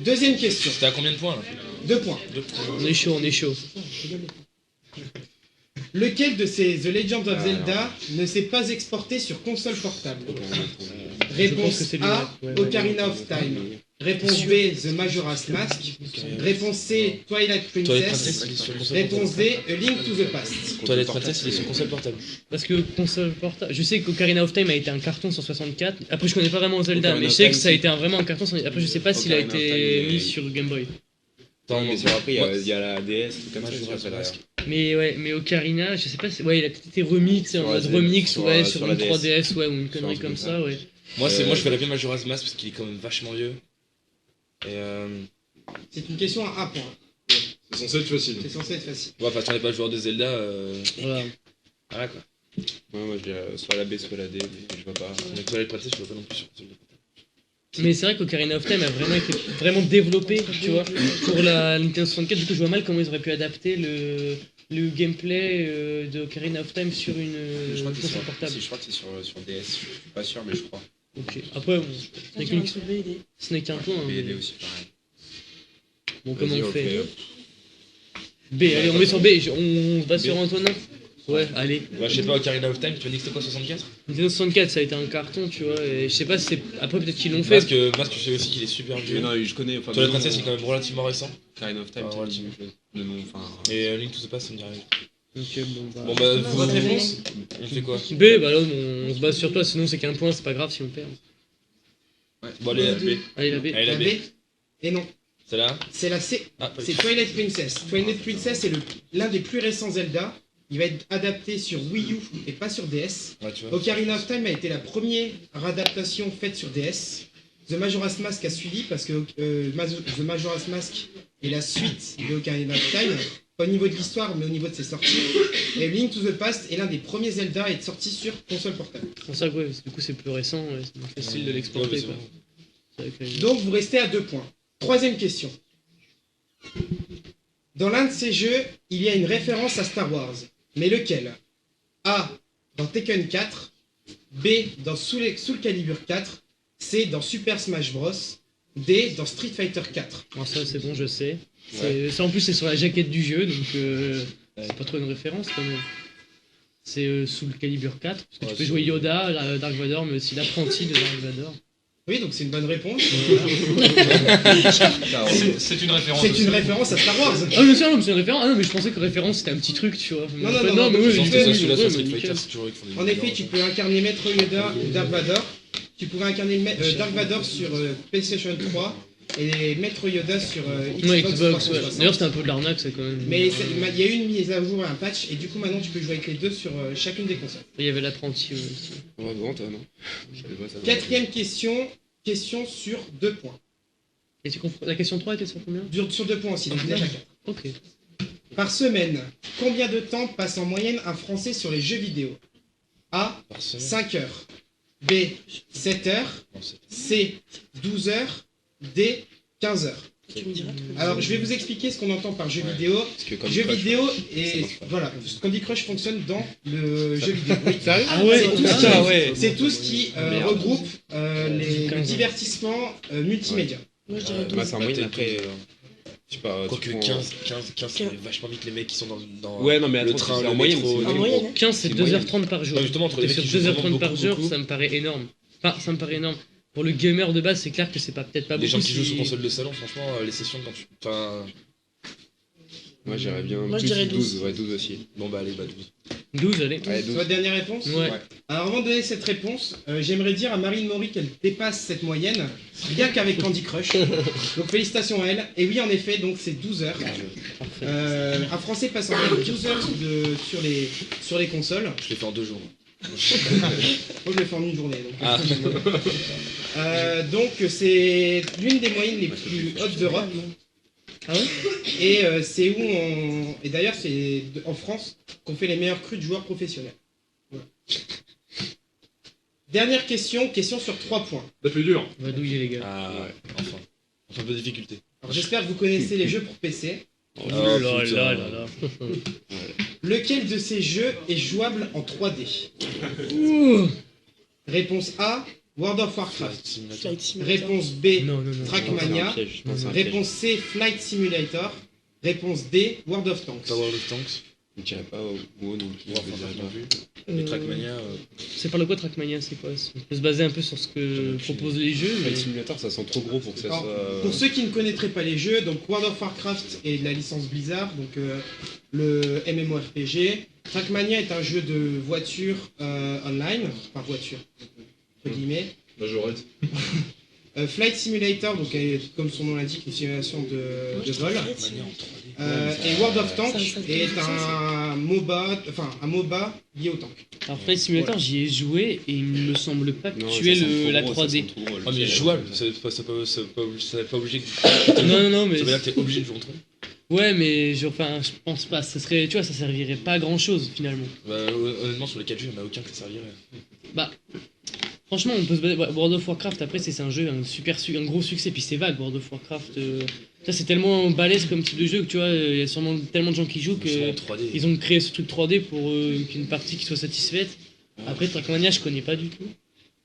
Deuxième question. C'était à combien de points là? 2 points. On est chaud, on est chaud. Lequel de ces The Legend of Zelda ne s'est pas exporté sur console portable? Réponse A, Ocarina of Time. Réponse B, The Majora's Mask. Réponse C, Twilight Princess. Réponse D, A Link to the Past. Twilight Princess, il est sur console portable. Parce que console portable. Je sais qu'Ocarina of Time a été un carton sur 64. Après, je connais pas vraiment Zelda, Ocarina mais je of sais Time, que ça a si. été vraiment un carton. Après, je sais pas s'il a Ocarina of été Time, mis et- sur Game Boy. Attends, mais sur après, il y a la DS, tout comme ça, je sais pas derrière. Mais ouais, mais Ocarina, je sais pas, ouais, il a peut-être été remix, en Sur mode la- remix, sur ouais, la- sur sur une la 3DS, ouais, ou une Sur connerie un truc comme comme ça, ouais. Moi, moi, je ferais bien Majora's Mask parce qu'il est quand même vachement vieux. Et C'est une question à 1 point. C'est censé être facile. C'est censé être facile. ouais, enfin, si on n'est pas joueur de Zelda, Voilà. voilà quoi. Ouais, moi je dirais soit la B, soit la D, mais je vois pas. Mais Twilight Princess, je vois pas non plus sur console. Mais c'est vrai qu'Ocarina of Time a vraiment été développé, tu vois, pour la Nintendo 64. Du coup, je vois mal comment ils auraient pu adapter le gameplay de Ocarina of Time sur une Je crois que c'est console portable. je crois que c'est sur DS, je suis pas sûr, mais je crois. Ok. Après, bon, ce n'est qu'un point. hein. BD aussi, pareil. Bon, comment Vas-y, on fait hop. B, allez, on met sur B. On se base sur Antonin. Ouais, allez. Bah, je sais pas, Ocarina of Time, tu m'as dit que c'était quoi, 64? Nintendo 64, ça a été un carton, tu vois. Et je sais pas si c'est. Après, peut-être qu'ils l'ont fait. Masque, je sais aussi qu'il est super vieux. Mais non, je connais. Enfin, Twilight Princess, c'est quand même relativement récent. Ocarina of Time, Ah, c'est relativement. le nom, enfin. Et Link to the Past, ça me dit rien. Ok, bon, bah. Bon, bah, Votre réponse? On fait quoi? B, bah là, on se base sur toi, sinon c'est qu'un point, c'est pas grave si on perd. Bon, allez, la B. Allez, la B. Allez, la B. Et non. C'est là? C'est la C. Ah, pas C'est Twilight Princess. Twilight Princess est l'un des plus récents Zelda. Il va être adapté sur Wii U et pas sur DS. Ouais, tu vois. Ocarina of Time a été la première adaptation faite sur DS. The Majora's Mask a suivi parce que The Majora's Mask est la suite de Ocarina of Time, pas au niveau de l'histoire mais au niveau de ses sorties. Et Link to the Past est l'un des premiers Zelda à être sorti sur console portable. C'est pour ça que, ouais, du coup, c'est plus récent, ouais, c'est plus facile de l'exporter, quoi. C'est vrai que- Donc vous restez à 2 points. Troisième question. Dans l'un de ces jeux, il y a une référence à Star Wars. Mais lequel? A. Dans Tekken 4. B. Dans Soul Calibur 4. C. Dans Super Smash Bros. D. Dans Street Fighter 4. Alors ça, c'est bon, je sais. Ça, en plus, c'est sur la jaquette du jeu, donc c'est pas trop une référence, quand même. C'est sous le Calibur 4, parce que tu peux jouer Yoda, Dark Vador, mais aussi l'apprenti de Dark Vador. Oui, donc c'est une bonne réponse. C'est une référence. C'est une référence à Star Wars. Ah, mais c'est une référence. Ah non, mais je pensais que référence c'était un petit truc, tu vois. Non, mais oui, je pense que nickel, celui-là, ouais, sur mais Street nickel. Fighter, c'est toujours eux qui font des En effet, vidéos. tu peux incarner Maître Yoda ou Dark Vador. Tu pourrais incarner Dark Vador sur PlayStation 3 et Maître Yoda sur Xbox, Ouais, Xbox, ouais. 360. D'ailleurs, c'était un peu de l'arnaque, ça, quand même. Mais il y a eu une mise à jour, un patch, et du coup maintenant tu peux jouer avec les deux sur chacune des consoles. Il y avait l'apprenti aussi. Ouais, bon, toi, non. Je savais pas ça. Quatrième question sur 2 points. Et la question 3 était sur combien? Sur 2 points aussi, donc déjà 4. Ok. Par semaine, combien de temps passe en moyenne un Français sur les jeux vidéo? A. Par semaine. 5 heures. B. 7 heures. C. 12 heures. D. 15 heures. Alors je vais vous expliquer ce qu'on entend par jeu vidéo. que Candy Jeu Crush, vidéo ça et marche pas. voilà, Candy Crush fonctionne dans le jeu vidéo. Oui. Sérieux? Ah ouais, C'est tout ce qui- ah ouais. c'est tout ce qui Merde. regroupe le 15 ans. divertissement multimédia. Moi, je dirais Bah, 12. c'est en moyenne après. Je sais pas. Quoique tu prends- 15, ça arrive vachement vite les mecs qui sont dans Ouais, non, mais le attends, train, c'est le en moyenne. métro, c'est- En moyenne, hein. 15, c'est C'est 2h30 par jour. Ouais, justement, entre les T'es mecs sur qui jouent 2h30 par beaucoup, jour, beaucoup. ça me paraît énorme. Enfin, ça me paraît énorme. Pour le gamer de base, c'est clair que c'est peut-être pas Les beaucoup. gens qui jouent si- sur console de salon, franchement, les sessions quand tu. Enfin. Moi, j'irais bien. Moi, je plus dirais 12. Ouais, 12 aussi. Bon bah allez, bah 12. 12, allez. Ouais, C'est 12. votre dernière réponse? Ouais. Alors avant de donner cette réponse, j'aimerais dire à Marine Maury qu'elle dépasse cette moyenne, rien qu'avec Candy Crush. Donc félicitations à elle. Et oui, en effet, donc c'est 12 heures. Parfait. Un Français passe en moyenne 12 heures sur les consoles. Je l'ai fait en 2 jours. Moi, je l'ai fait en une journée. Donc, Ah. donc c'est l'une des moyennes les plus hautes d'Europe. Ah ouais? Et c'est où on. Et d'ailleurs, c'est en France qu'on fait les meilleurs crus de joueurs professionnels. Voilà. Dernière question sur 3 points. Ça fait dur. On va douiller, les gars. Ah ouais, enfin. Enfin, un peu de difficulté. Alors j'espère que vous connaissez les jeux pour PC. Oh là là là là. Lequel de ces jeux est jouable en 3D? Ouh. Réponse A, World of Warcraft. Flight Simulator. Réponse B, Non, non, non. Trackmania. Réponse C, Flight Simulator. Réponse D, World of Tanks. Pas World of Tanks. Je dirais pas au mot non plus. Warcraft je dirais non pas. plus. Et Trackmania. C'est par le quoi Trackmania, c'est quoi? On peut se baser un peu sur ce que proposent les jeux. mais- Flight Simulator, ça sent trop gros pour que ça Alors, soit. pour ceux qui ne connaîtraient pas les jeux, donc World of Warcraft est de la licence Blizzard, donc le MMORPG. Trackmania est un jeu de voiture online, enfin voiture, entre guillemets. Bah j'arrête. Flight Simulator, donc comme son nom l'indique, une simulation de vol. Et World of Tanks est un MOBA, lié au tank. Alors Flight Simulator, j'y ai joué et il me semble pas que Non, tu ça es sent trop la gros, ça 3D. sent trop gros, le Ah mais truc. jouable, c'est pas obligé que. Non, non, mais. Ça veut dire que t'es obligé de jouer en 3D. Ouais, mais je pense pas. Ça serait, tu vois, ça servirait pas à grand chose finalement. Bah honnêtement sur les 4 jeux, il y en a aucun que ça servirait. Bah, Franchement, on peut se baser. World of Warcraft, après, c'est un jeu, un gros succès, puis c'est vague, World of Warcraft. Ça, c'est tellement balèze comme type de jeu que tu vois, il y a sûrement tellement de gens qui jouent qu'ils ont créé ce truc 3D pour qu'une partie qui soit satisfaite. Après, Trackmania, je connais pas du tout.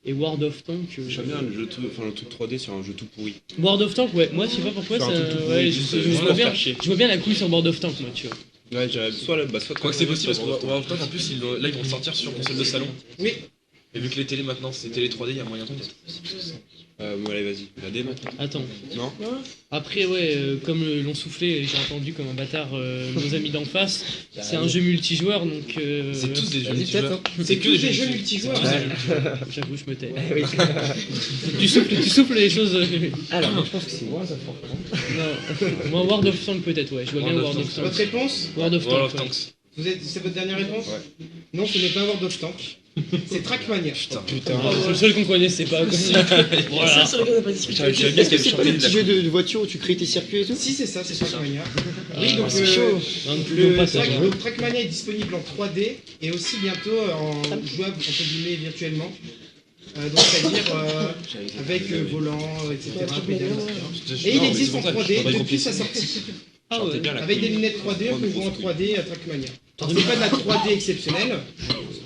Et World of Tank. J'aime bien le truc 3D sur un jeu tout pourri. World of Tank, ouais, moi je sais pas pourquoi, je vois bien la couille sur World of Tank, moi, tu vois. Ouais, j'aurais soit Quoi que c'est possible parce que World of Tank en plus là ils vont le sortir sur console de salon. Oui. Et vu que les télés maintenant c'est télé 3D, il y a moyen de peut-être. Allez, vas-y, la D maintenant. Attends. Non. Après, ouais, comme l'ont soufflé, j'ai entendu comme un bâtard nos amis d'en face, c'est un jeu multijoueur donc. C'est tous des jeux multijoueurs. C'est que des jeux multijoueurs. J'avoue, je me tais. Tu souffles les choses. Alors, moi je pense que c'est World of Warcraft. Non, moi World of Tanks peut-être, ouais, je vois bien World of Tanks. Votre réponse? World of Tanks. C'est votre dernière réponse? Ouais. Non, ce n'est pas World of Tanks. C'est Trackmania. Putain. C'est le seul qu'on connaissait pas. Voilà. C'est Est-ce que c'est pas le petit jeu de voiture où tu crées tes circuits et tout? Si, c'est ça, c'est Trackmania. Oui, donc c'est chaud. le Trackmania est disponible en 3D et aussi bientôt en jouable entre guillemets virtuellement. Donc c'est-à-dire avec volant, etc. pédale, etc. Et il existe en 3D depuis sa sortie. Ah ouais. Avec des lunettes 3D, on peut jouer en 3D à Trackmania. Alors c'est pas de la 3D exceptionnelle,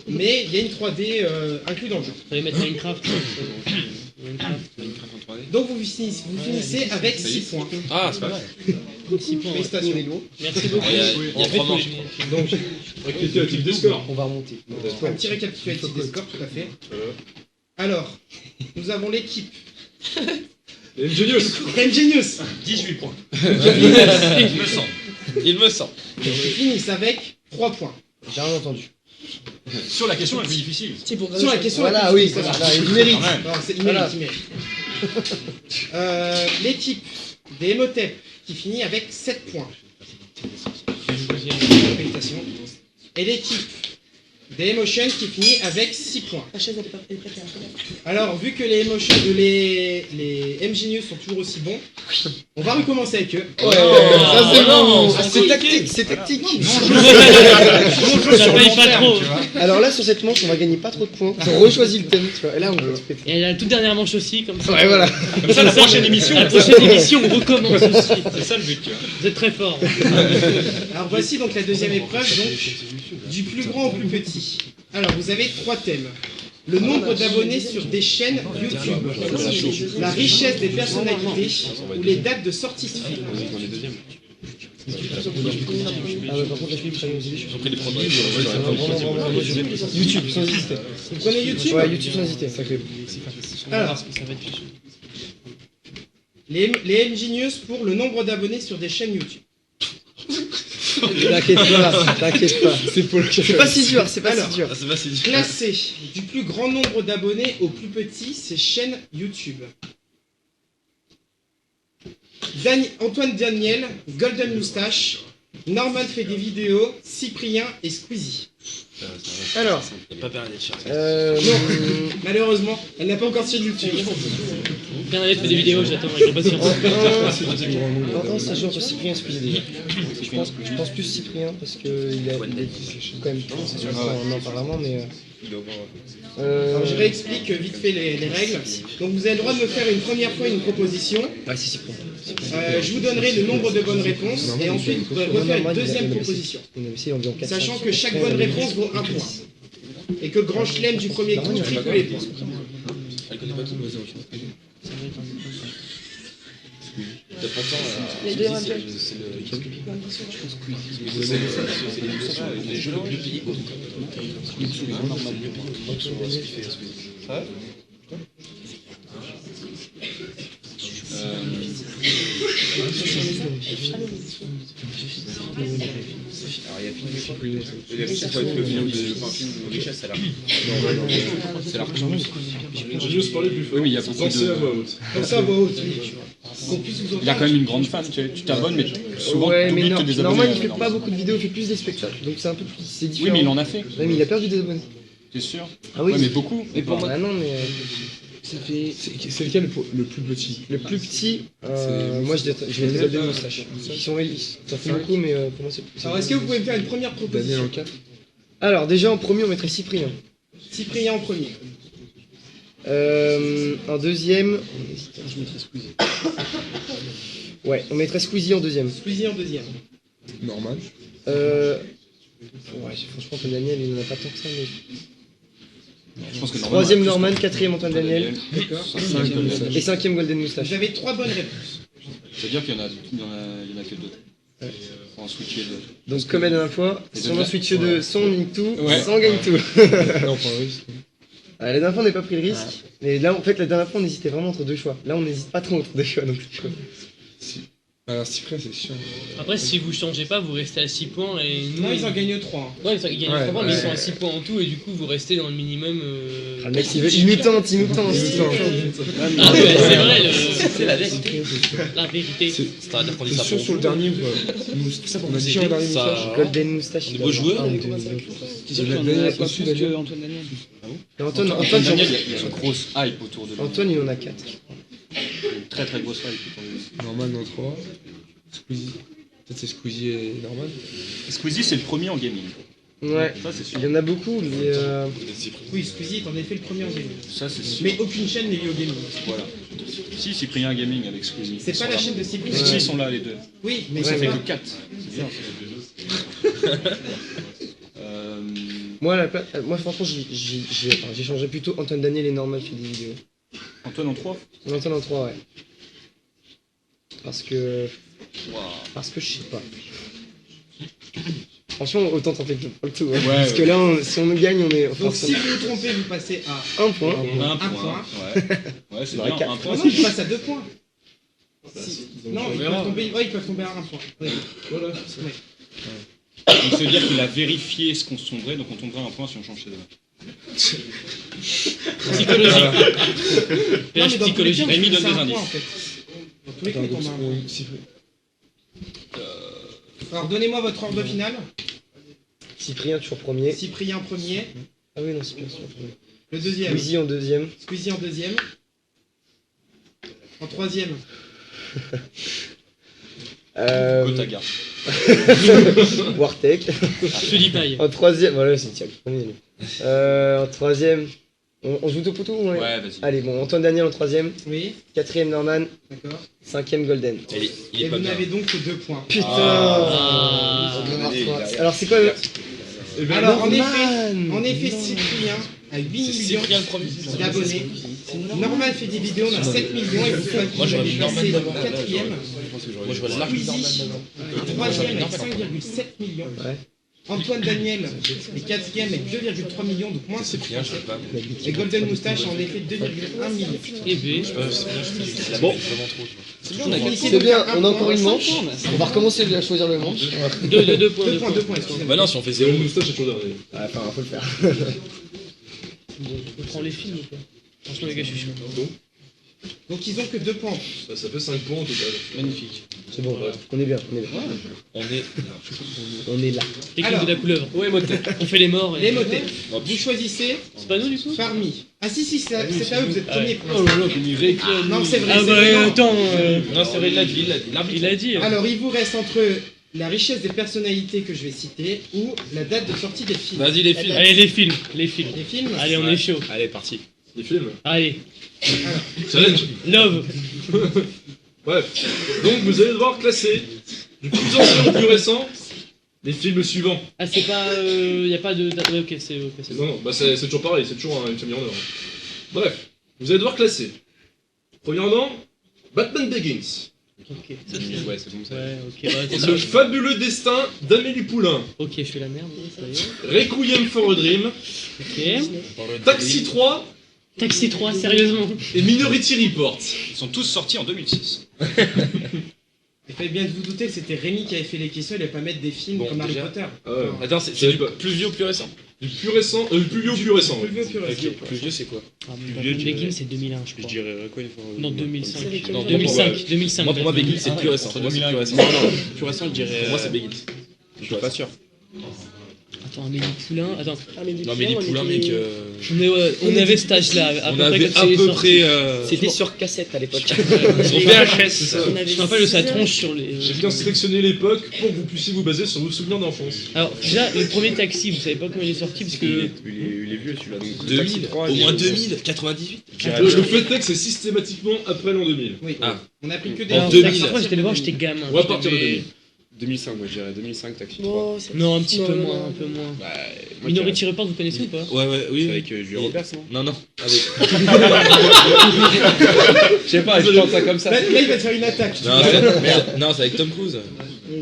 mais il y a une 3D inclus dans le jeu. Fallait mettre Minecraft. Donc vous finissez avec 6 points. Ah, c'est pas mal. 6 points. Félicitations. Merci beaucoup. Il y a 3 manches. Donc, récapitulatif des scores. On va remonter. Un petit récapitulatif des scores, tout à fait. Alors, nous avons l'équipe. Ingenious 18 points. Il me semble. Ils finissent avec 3 points. J'ai rien entendu. Sur la question la plus difficile. Sur la question voilà, la plus oui, difficile. voilà, il mérite. Il mérite. L'équipe des Emotep qui finit avec 7 points. Félicitations. Et l'équipe des Emotions qui finit avec 6 points. La chaise elle est pas prête. Alors, vu que les Emotions, les M-Genius sont toujours aussi bons, on va recommencer avec eux. Ouais, ça c'est bon. C'est tactique, c'est tactique. Ça paye pas trop. Alors là, sur cette manche, on va gagner pas trop de points. On rechoisit le thème, tu vois. Et là, on va se péter. Et la toute dernière manche aussi, comme ça. Ouais, voilà. Comme ça, la prochaine émission, on recommence aussi. C'est ça le but, tu vois. Vous êtes très fort. Alors voici donc la deuxième épreuve, donc du plus grand au plus petit. Alors vous avez 3 thèmes. Le nombre d'abonnés sur des chaînes YouTube, la richesse des personnalités ou les dates de sortie de film. Ah ouais, par contre, la film, ça nous Ils ont pris des produits. YouTube, sans hésiter. Vous prenez YouTube? Ouais, YouTube sans hésiter. Alors, les M-Genius pour le nombre d'abonnés sur des chaînes YouTube. T'inquiète pas. C'est pas si dur, c'est pas si dur. Classé du plus grand nombre d'abonnés au plus petit, ces chaînes YouTube. Antoine Daniel, Golden Moustache, Norman fait des vidéos, Cyprien et Squeezie. Alors, Pas perdu de cher. Non, malheureusement, elle n'a pas encore sur YouTube. Bernadette fait des vidéos, j'attends avec impatience. non, ça joue entre Cyprien et Squeezie déjà. Je pense plus Cyprien parce qu'il a quand même on en parle vraiment, mais. Alors, je réexplique vite fait les règles. Donc vous avez le droit de me faire une première fois une proposition. Ouais, c'est Cyprien. Je vous donnerai le nombre de bonnes réponses et ensuite vous pourrez refaire une deuxième proposition. Sachant que chaque bonne réponse vaut 1 point. Et que le grand chelem du premier coup triple les points. Elle connaît pas tout le Les deux c'est les jeux les plus payés. Juste parler plus fort. Oui, il y a beaucoup Pensez à voix de. haute. Comme ça, voix haute. Il y a quand même une grande fan, tu t'abonnes, mais souvent Ouais, tu mais oublies de te désabonner. normalement, il fait pas beaucoup de vidéos, il fait plus des spectacles. Donc c'est un peu plus. C'est différent. Oui, mais il en a fait. Ouais, mais il a perdu des abonnés. T'es sûr? Ah oui. Ouais, mais beaucoup. Mais pour moi. Ah non, mais. Ça fait. C'est lequel le plus petit? Le plus petit, moi je vais les Golden Moustache. Ils sont élites. Ça fait beaucoup, mais pour moi c'est. Alors est-ce que vous pouvez me faire une première proposition? Alors déjà en premier, on mettrait Cyprien. Cyprien en premier. En deuxième. Je mettrais Squeezie. Ouais, on mettrait Squeezie en deuxième. Squeezie en deuxième. Normal. Ouais, franchement, Antoine Daniel, il n'en a pas tant que ça, mais. Je pense que Troisième Norman, quatrième Antoine Daniel. D'accord. Et cinquième Golden Moustache. Vous avez 3 bonnes réponses. C'est-à-dire qu'il y en a que deux. Ouais. Faut en switcher deux. Donc, comme la dernière fois, si on en switch deux, soit on gagne tout, Ouais. soit on gagne tout. Non, pas un risque. La dernière fois, on n'a pas pris le risque. Mais là, en fait, la dernière fois, on hésitait vraiment entre deux choix. Là, on n'hésite pas trop entre deux choix, donc c'est chaud. Alors, Cyprien, c'est chiant. Après, si vous changez pas, vous restez à 6 points et nous. Non, ils en gagnent 3. Ouais, ils gagnent Ouais, 3 points, mais ouais. ils sont à 6 points en tout et du coup, vous restez dans le minimum. Ah, le mec, il nous tente. Ah, ouais, c'est vrai, c'est la vérité. La vérité. C'est-à-dire qu'on dit ça. C'est sûr sur le dernier, on a dit un dernier moustache. Golden Moustache. On est beau joueur. Au-dessus d'Antoine. Antoine Daniel. Antoine, Daniel, il y a une grosse hype autour de lui. Antoine, il en a 4. Une très très grosse hype autour de lui. Normal dans 3. Squeezie. Peut-être c'est Squeezie et Normal. Squeezie, c'est le premier en gaming. Ouais, Ça, c'est sûr. il y en a beaucoup, mais. Oui, Squeezie est en effet le premier en gaming. Ça, c'est sûr. Mais aucune chaîne n'est liée au gaming. Voilà. Si, Cyprien Gaming avec Squeezie. C'est pas la chaîne de Cyprien. Si, ils sont là les deux. Oui, mais Ça c'est fait pas. que 4. C'est bien. Moi, franchement, j'ai changé plutôt Antoine Daniel et Normal fait des vidéos. Antoine en 3. Antoine en 3, ouais. Parce que je sais pas. Franchement, autant tenter que pour le tout. Hein. Ouais, parce que là, si on gagne, on est. Donc si vous vous trompez, vous passez à un point. Un point. Ouais, c'est Dans la bien. quatre. Un point. Non, tu passes à 2 points. Non, ils peuvent tomber à 1 point. Oui. Voilà. Ouais. Donc, ça veut dire qu'il a vérifié ce qu'on se tomberait, donc on tomberait à un point si on change ses deux. Psychologique. Non, mais dans tous les Psychologique. cas, Rémi donne c'est des un indices. point, en fait. Dans tous les cas, il tombe à 1 point. Alors, donnez-moi votre ordre final. Cyprien, toujours premier. Cyprien premier. Ah oui, non, Cyprien, toujours premier. Le deuxième. Squeezie en deuxième. Squeezie en deuxième. En troisième. Gotaga. Wartech. Paille. En troisième, voilà, c'est le premier. En troisième, on joue tout pour tout Ouais, vas-y. Allez, bon, Antoine Daniel en troisième. Oui. Quatrième Norman. D'accord. Cinquième Golden. Et vous n'avez donc que 2 points. Putain. Ah. Alors c'est quoi le... Alors en Norman. effet, Cyprien a 8 millions d'abonnés. Norman fait des vidéos, on a 7 millions et vous avez passé 4ème. Moi, je vois la Squeezie, 3ème avec 5,7 millions. Antoine Daniel est 4ème avec 2,3 millions, donc moins C'est Cyprien, je sais pas. Et Golden Moustache a en effet 2,1 millions. Et B. Bon. C'est bien, on a encore une manche. On va recommencer à choisir le manche. 2 points. 2 points, excusez-moi. Bah non, si on fait 0. Le moustache est toujours dernier. Ouais, enfin, faut le faire. On prend les films ou pas? Franchement, les gars, je suis chaud. Donc ils ont que 2 points en plus. Ça fait 5 points au total. Magnifique. C'est bon, on est bien, on est là. L'équipe de la couleuvre. Ouais, motet. On fait les morts. Les motets. Vous choisissez C'est pas nous du coup? parmi. Ah si, c'est à eux, vous êtes premiers. Oh là là, comme il réclame. Non, c'est vrai. Ah c'est bah vrai, non. attends. Non, c'est vrai, il l'a dit. Il a dit. Alors il vous reste entre la richesse des personnalités que je vais citer ou la date de sortie des films. Vas-y, les films. Allez, les films. Les films. Allez, on est chaud. Allez, parti. Les films. Allez. Challenge. Love. Bref. Donc vous allez devoir classer du plus ancien au plus récent les films suivants. Ah, c'est pas. Y a pas de. Ouais, ok, c'est Non, non, bah c'est toujours pareil, c'est toujours une famille en or. Bref, vous allez devoir classer. Premièrement, Batman Begins. Ok. Ouais, c'est bon ça. Ouais, ok. Ouais, Le fabuleux destin d'Amélie Poulain. ok, je fais la merde. Ça y est. Requiem for a Dream. Ok. Taxi 3 Taxi 3, sérieusement. et Minority Report. Ils sont tous sortis en 2006. Il fallait bien vous douter que c'était Rémi qui avait fait les questions, il allait pas mettre des films Bon, comme Harry déjà. Potter. Attends, c'est du plus vieux ou plus récent? Du plus récent, du plus vieux au plus récent. Plus vieux, plus récent. Ok, plus vieux, c'est quoi? Batman Begins, c'est 2001, je Je crois. dirais Requiem for a Non, Dream. 2005. Non, 2005. 2005. Moi, pour moi, Batman. Begins, c'est plus récent. Pour moi, c'est plus récent. Non, non, plus récent, je dirais. Pour moi, c'est Begins. Je suis pas sûr. Attends, Amélie Poulain. Attends. Non, Amélie Poulain, mec. On avait cet âge-là. On avait à peu près. C'était sur cassette à l'époque. Sur VHS, c'est ça. Je me rappelle de sa tronche sur les. J'ai bien sélectionné l'époque pour que vous puissiez vous baser sur vos souvenirs d'enfance. Alors, déjà, le premier taxi, vous savez pas comment il est sorti parce que. Il est vieux celui-là. Donc, 2000, au moins 2000, 98. Le fait est que c'est systématiquement après l'an 2000. Oui. Ah. On a pris que des. En 2000. Moi, j'étais le voir, j'étais gamin. On va partir de j'avais- 2000. 2005, moi je dirais 2005 Taxi 3. Bon, c'est- Non, un petit Non, peu non, moins, non. un peu moins. Bah, moi, Minority Report, vous connaissez ou pas? Ouais, oui. C'est avec Julie Roberts, non? Non. Avec. Je sais pas, je pense ça comme ça. Là, il va te faire une attaque. Non, c'est avec Tom Cruise.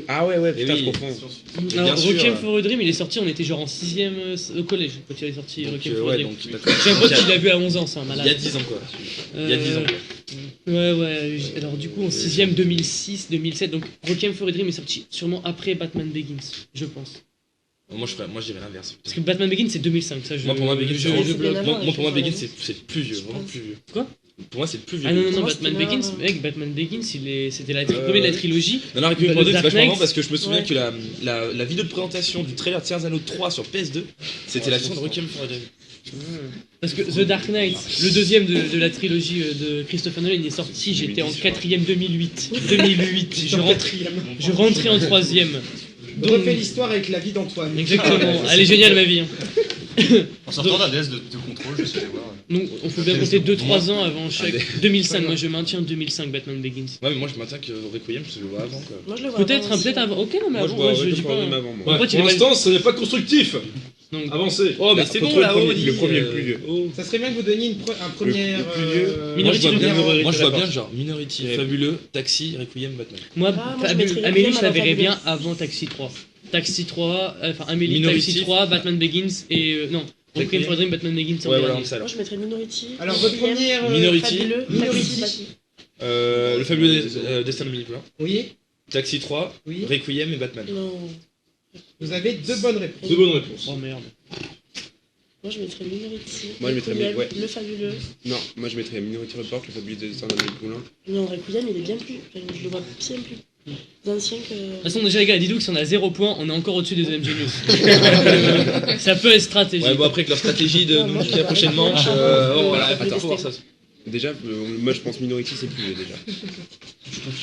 Ah ouais, Eh putain, oui. je confonds. Bien Alors, sûr. Requiem for a Dream, il est sorti, on était genre en 6ème au collège quand il est sorti. Requiem for a Ouais, Dream. donc d'accord. J'ai un pote qui l'a vu à 11 ans, c'est un Il malade. y a 10 ans, quoi. Il y a 10 ans. Ouais. Alors, du coup, en 6ème, 2006, 2007. Donc, Requiem for a Dream est sorti sûrement après Batman Begins, je pense. Moi, je dirais l'inverse. Parce que Batman Begins, c'est 2005, ça je. Moi, pour moi, Begins, je c'est bloque. moi, pour moi, Begins, c'est plus vieux, vraiment plus vieux. Quoi? Pour moi, c'est le plus vieux. Ah non, Moi, Batman c'était Begins, là, mec, Batman Begins, c'était le premier de la trilogie. Non, Requiem for a Dream, c'est Dark vachement Knight. marrant parce que je me souviens Ouais. que la vidéo de présentation du trailer de Seigneur des Anneaux 3 sur PS2, c'était la version de Requiem for a Dream. Parce que The Dark Knight, le deuxième de la trilogie de Christopher Nolan, il est sorti, j'étais en 4ème 2008. Je rentrais en 3ème. On refait l'histoire avec la vie d'Antoine. Exactement, elle est géniale ma vie. Hein. En sortant d'un DS de contrôle, je suis allé voir. Donc on peut bien compter 2-3 ans avant chaque. 2005, moi je maintiens 2005 Batman Begins. Ouais, mais moi, je maintiens que Requiem, parce que je le vois avant, quoi. Moi, je le vois Peut-être avant aussi, peut-être hein. avant. Ok, non mais Moi je avant, vois ouais, je dis pas. même avant, moi. Ouais, Pourquoi tu pour l'as l'instant, ce n'est pas constructif. Donc, Avancez. Oh, mais c'est Contre bon le là-haut, premier- le premier, le plus vieux. Ça serait bien que vous donniez un premier. le plus vieux. Moi, je vois bien, première- moi, je vois bien genre Minority, Fabuleux, Taxi, Requiem, Batman. moi, moi, je mettrais Amélie, Requiem je la avant verrais bien Fabulous. avant Taxi 3. Taxi 3, enfin Amélie, Minority. Taxi 3, Batman Begins et. Non, Requiem for a Dream, Batman Begins en Ouais, voilà, dernier. on sait alors. Moi, je mettrais Minority. Alors, votre Requiem, première. Minority. Fabuleux, Minority. Taxi, Le fabuleux destin de Amélie Poulain, Oui, Taxi 3, oui. Requiem et Batman. Non. Vous avez deux bonnes réponses. Deux bonnes réponses. Oh merde. Moi, je mettrais Minority. Moi, je mettrais Requiem, ouais. Le Fabuleux. Non, moi je mettrais Minority Report, le fabuleux destin d'Amélie Poulain. Non, Requiem, il est bien plus. Enfin, je le vois bien plus ancien que. De toute façon, déjà, les gars, dis-nous que si on a 0 points, on est encore au-dessus des MG News. Ça peut être stratégique. Ouais, bon, après que leur stratégie de Non, nous moi, montrer je la prochaine vois- manche, Ah, voilà, je vais attends, faut voir tester. ça. Déjà, moi je pense Minority c'est plus vieux déjà.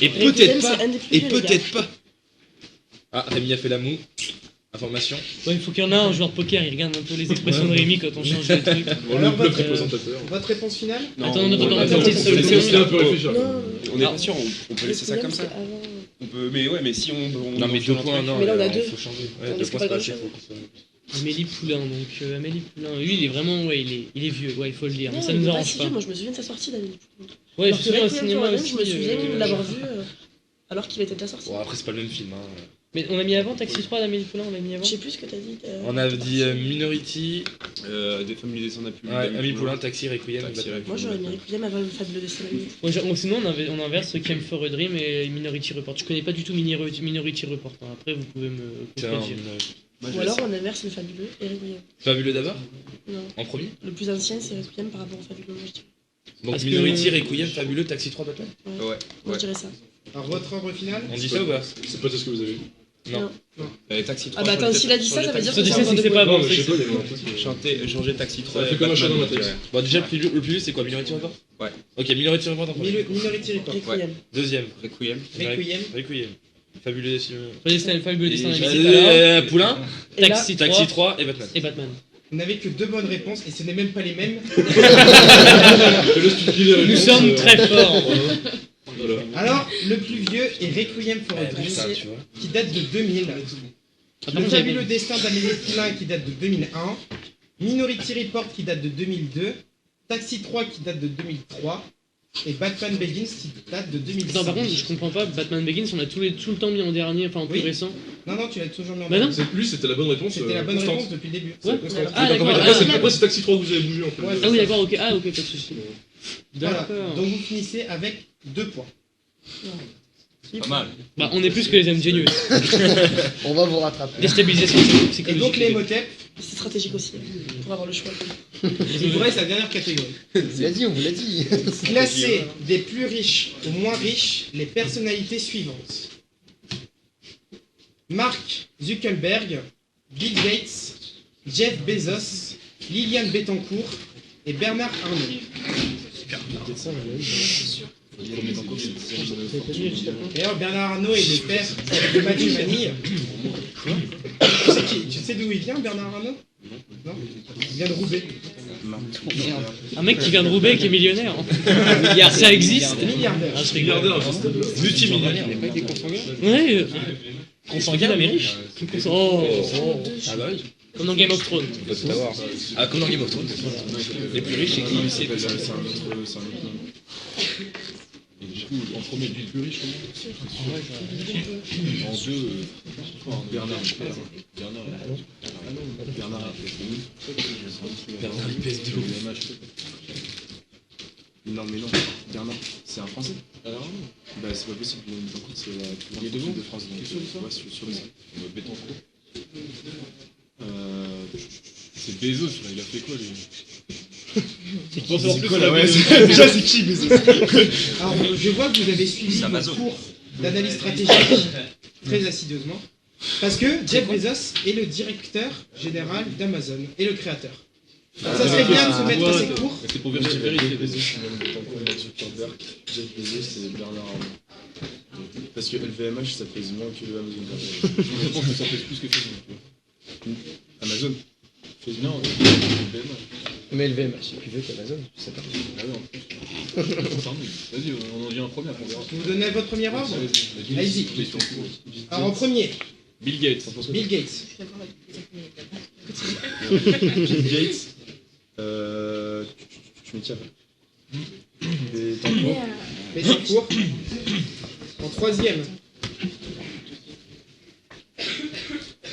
Et Requiem, peut-être pas, c'est un des plus et vieux, les gars. peut-être pas. Ah, Rémi a fait la moue. Information. Ouais, il faut qu'il y en ait un joueur de poker, il regarde un peu les expressions de Rémi quand on change de truc. Alors, Le votre, présentateur. votre réponse finale Attends, on attends, va petite Faut laisser aussi un peu réfléchir. Non. On est pas sûr, on peut laisser ça Requiem, comme ça. c'est avant. On peut, mais ouais, mais si on Non, mais change 2 un points, truc. non, Mais là, on a il deux. faut changer. Ouais, On 2 risque points, pas c'est pas grand assez. chose. Amélie Poulain, donc Amélie Poulain, lui il est vraiment, ouais, il est vieux, ouais, il faut le dire, mais Non, ça il nous est pas arrange si pas. vieux. Moi, je me souviens de sa sortie d'Amélie Poulain. Ouais, je Alors me que souviens au Requiem cinéma for a Dream, aussi. je me souviens de l'avoir vu alors qu'il était déjà sorti. Bon, après, c'est pas le même film. Hein. Mais on a mis avant Taxi 3 d'Amélie Poulain, on l'a mis avant. Je sais plus ce que t'as dit. On a dit Minority, Des fabuleux dessins d'Amélie Amélie Poulain, Taxi, Requiem, Taxi, Batman. Moi, j'aurais mis Requiem avant le fabuleux destin d'Amélie. Ouais, sinon on inverse Requiem for a Dream et Minority Report. Je connais pas du tout Minority Report, hein. Après vous pouvez me Tiens, contredire. Ou alors on inverse le fabuleux et Requiem. Fabuleux d'abord Non. En premier. Le plus ancien, c'est Requiem par rapport au fabuleux. Moi, je dirais. Donc Parce que- Minority, Requiem, Fabuleux, Taxi 3, Batman. Moi, je dirait ça. Alors, votre ordre final. On dit ça ou pas C'est pas tout ce que vous avez. Non. Taxi 3. Ah bah attends, s'il a dit ça, ça veut dire Ça, que dit c'est ça, c'est que c'est pas Non, bon. mais je sais c'est- pas, il y avait un truc. Changer Taxi 3. Ça fait comme un chat dans ma tête. Bon, déjà, le plus vieux, c'est quoi Minority Report Ouais. Ok, Minority Report en premier. Minority Report. Requiem. Deuxième. Requiem. Requiem. Requiem. Fabuleux dessin. Fabuleux destin d'Amélie Poulain, Et là, Taxi 3 et Batman. et Batman. Vous n'avez que deux bonnes réponses et ce n'est même pas les mêmes. Je laisse tu dis les Nous réponses, sommes très forts. Voilà. Alors, le plus vieux est Requiem for a Dream, Putain, tu vois. qui date de 2000. Ah, Le fabuleux destin d'Amélie Poulain qui date de 2001. Minority Report qui date de 2002. Taxi 3 qui date de 2003. Et Batman Begins qui date de 2005. Attends, par contre, je comprends pas, Batman Begins, on a tout le temps mis en dernier, enfin en plus Oui. récent. Non, non, tu l'as toujours mis en Bah non. Lui, c'était la bonne réponse. C'était la bonne constante. réponse depuis le début. Ouais. Constante. Ah, d'accord. Après, c'est Taxi 3 que vous avez bougé en fait. Ouais, Ah oui, d'accord, ok, pas de soucis. Voilà. D'accord. Donc vous finissez avec 2 points. Pas mal. Bah, on est plus que les MG News. On va vous rattraper. Déstabilisation Et psychologique. donc les Motep, C'est stratégique aussi, pour avoir le choix. il vous reste la dernière catégorie. On vous l'a dit, on vous l'a dit. Classer des plus riches aux moins riches les personnalités suivantes. Mark Zuckerberg, Bill Gates, Jeff Bezos, Liliane Bettencourt et Bernard Arnault. D'ailleurs, Bernard Arnault est le père de Mathieu Manille. Tu sais d'où il vient, Bernard Arnault? Non. Il vient de Roubaix. Un mec qui vient de Roubaix qui est millionnaire. Ça existe. Milliardaire. Ah, je rigole. Multimillionnaire. Il n'y a pas été consanguin? Ouais. Consanguin, mais riche. Oh. Ah bah oui. Comme dans Game of Thrones. Faut savoir. Ah, comme dans Game of Thrones. Les plus riches, c'est qui? C'est un autre nom. Et du coup, en premier, lui le plus riche, en deux, Bernard PS2. Non, mais non, Bernard, c'est un Français. Alors non. Bah, c'est pas possible, Bettencourt, c'est la plus grande ville de France. Ouais, sur le site. Bettencourt. C'est Bezos, là, il a fait quoi, lui? C'est quoi là? Ouais, déjà, c'est qui Bezos? Alors, je vois que vous avez suivi vos cours d'analyse stratégique très assidieusement. Parce que Jeff Bezos est le directeur général d'Amazon et le créateur. Ça serait bien de se mettre à ses cours. C'est pour vérifier Bezos, Zuckerberg, Jeff Bezos et Bernard Arnault. Parce que LVMH, ça pèse moins que Amazon. Je pense que ça pèse plus que Facebook. Amazon. Non, LVMH. Mais LVMH, c'est plus vieux qu'Amazon, je sais pas. Ah oui, en plus. Vas-y, on en dit un premier, après on verra. Vous donnez votre premier ordre? Allez-y. Alors, en premier, Bill Gates. Bill Gates. Bill Gates. Je me tiens. Bettencourt. En troisième,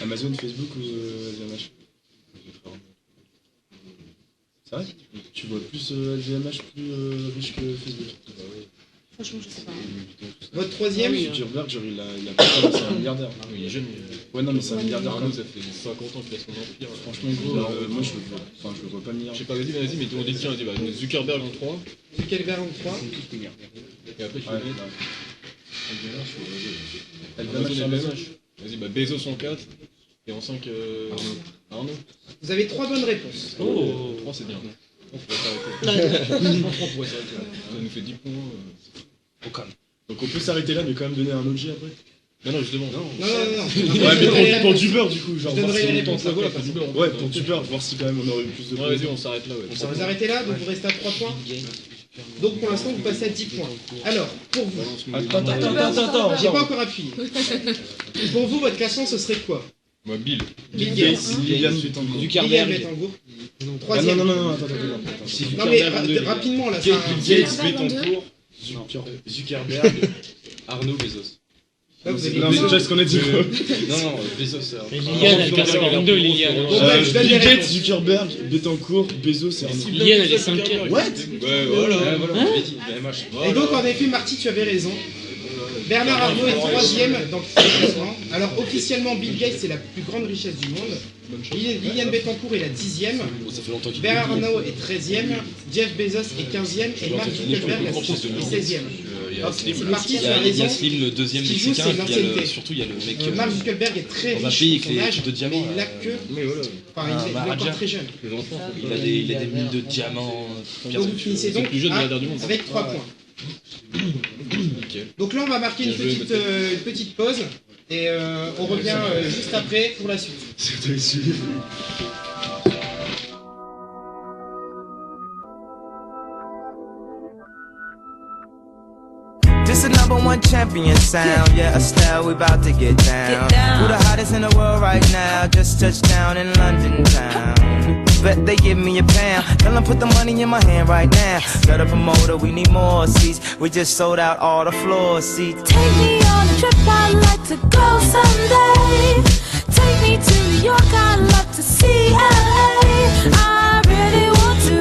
Amazon, Facebook ou LVMH? C'est vrai? Tu vois plus LVMH plus riche que Facebook? Franchement, je sais pas. Votre troisième? Zuckerberg, genre, il a pas c'est un milliardaire. Il est jeune. Ouais, non, mais c'est un milliardaire. Arnaud, ça fait 50 ans qu'il a son empire. Franchement, gros, moi, je le vois pas milliardaire. Je sais pas, vas-y, mais on dit tiens, vas-y, Zuckerberg en 3. Zuckerberg en 3. Et après, tu mets LVMH. Vas-y, Bezos en 4. Et en 5, Arnaud. Vous avez 3 bonnes réponses. Oh, 3 c'est bien. On pourrait s'arrêter. Ça nous fait 10 points. Au calme. Donc on peut s'arrêter là, mais quand même donner un objet après. Non, justement. Non. Ouais, mais pour du beurre, du coup. Genre, je donnerai les réponses. Ouais, pour du beurre, voir si quand même on aurait eu plus de points. Vas-y, on s'arrête là. Vous arrêtez là, donc vous restez à 3 points. Donc pour l'instant, vous passez à 10 points. Alors, pour vous. Attends. J'ai pas encore appuyé. Pour vous, votre classement, ce serait quoi? Moi, Bill Gates, Liliane Bettencourt. Zuckerberg. Troisième. Non, attends. Non mais rapidement là. Gates, Bettencourt, Zuckerberg, Arnaud, Bezos. Non, déjà ce qu'on a dit. Non, Bezos. Liliane, elle passe en 22, Liliane. Bill Gates, Zuckerberg, Bettencourt, Bezos et Arnaud. Liliane, elle est 5ème. What? Ouais, voilà. Et donc en effet, Marty, tu avais raison. Bernard Arnault est 3ème dans le classement. Alors officiellement, Bill Gates c'est la plus grande richesse du monde. Liliane Bettencourt est la 10ème. Bernard Arnault est 13ème. Jeff Bezos est 15ème. Et Mark Zuckerberg est 16ème. C'est parti sur la raison. Il y a Slim, le deuxième mexicain, et puis surtout il y a le mec. Mark Zuckerberg est très riche pour son âge, mais il a que. Enfin, il est encore très jeune. Il a des mines de diamants. Donc vous finissez donc avec 3 points. Donc là on va marquer une petite pause et on revient juste après pour la suite. This is #1 champion sound, yeah, Estelle, we about to get down. Who the hottest in the world right now? Just touched down in London town. Bet they give me a pound. Tell them put the money in my hand right now. Got a promoter, we need more seats. We just sold out all the floor seats. Take me on a trip, I'd like to go someday. Take me to New York, I'd love to see LA. I really want to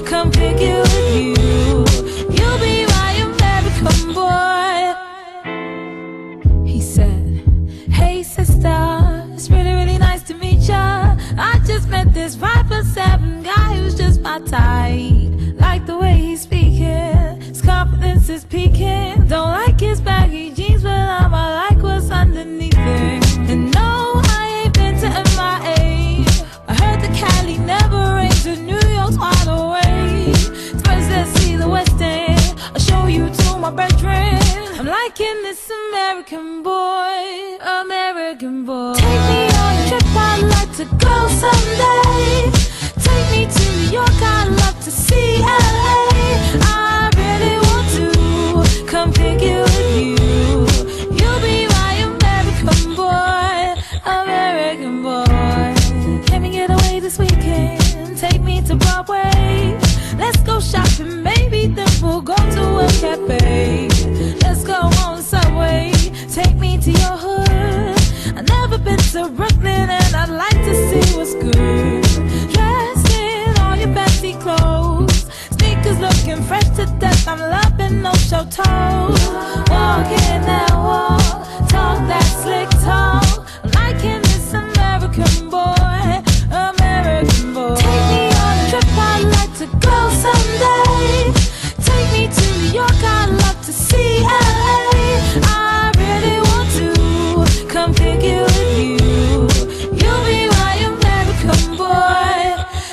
come pick you with you. You'll be my American boy. He said, hey sister, it's really nice to meet ya. I just met this 5'7" guy who's just my type. Like the way he's speaking, his confidence is peaking. Don't like his baggy jeans, but I like what's underneath it. And no, I ain't been to MIA. I my bedroom. I'm liking this American boy, American boy. Take me on a trip, I'd like to go someday. Take me to New York, I'd love to see LA. I really want to come pick you with you. You'll be my American boy, American boy. Can we get away this weekend? Take me to Broadway. Let's go shopping, maybe then we'll go to a cafe. Let's go on the subway, take me to your hood. I've never been to Brooklyn and I'd like to see what's good. Dressed in all your fancy clothes, sneakers looking fresh to death. I'm loving no show toes. Walking that walk, talk that slick talk. I'm liking this American boy, American boy. Take me on a trip, I'd like to go someday. Take me to New York, I'd love to see LA. I really want to come pick you with you. You'll be my American boy.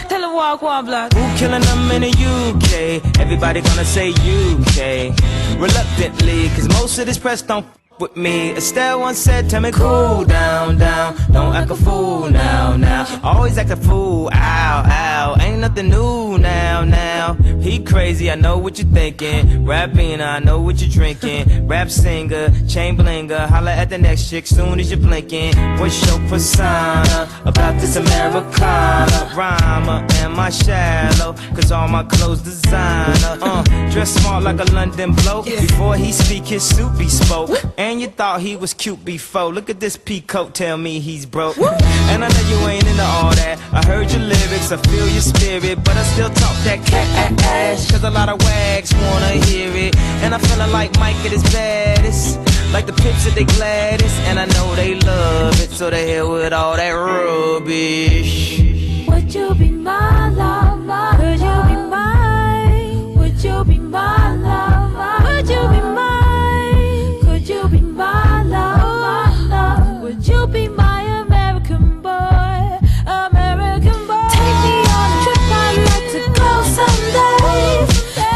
Tell her walk one block. Who killing them in the UK? Everybody gonna say UK. Reluctantly, cause most of this press don't with me. Estelle once said, tell me cool down, down. Don't act a fool now, now. Always act a fool, ow, ow. Ain't nothing new now, now. He crazy, I know what you're thinking. Rapping, I know what you're drinking. Rap singer, chain blinger. Holla at the next chick soon as you're blinking. What's your persona about this Americana? Rhymer, am I shallow? Cause all my clothes designer. Dress smart like a London bloke. Before he speak, his suit be spoke. And you thought he was cute before. Look at this peacoat, tell me he's broke. And I know you ain't into all that. I heard your lyrics, I feel your spirit, but I still talk that cash. Cause a lot of wags wanna hear it. And I'm feeling like Mike at his baddest. Like the pips at they gladdest. And I know they love it, so they hell with all that rubbish. Would you be my lover? Could you be mine? Would you be my lover? Would you be mine? Could you be my lover? Would you be my American boy? American boy. Take me on a trip, I'd like to go someday.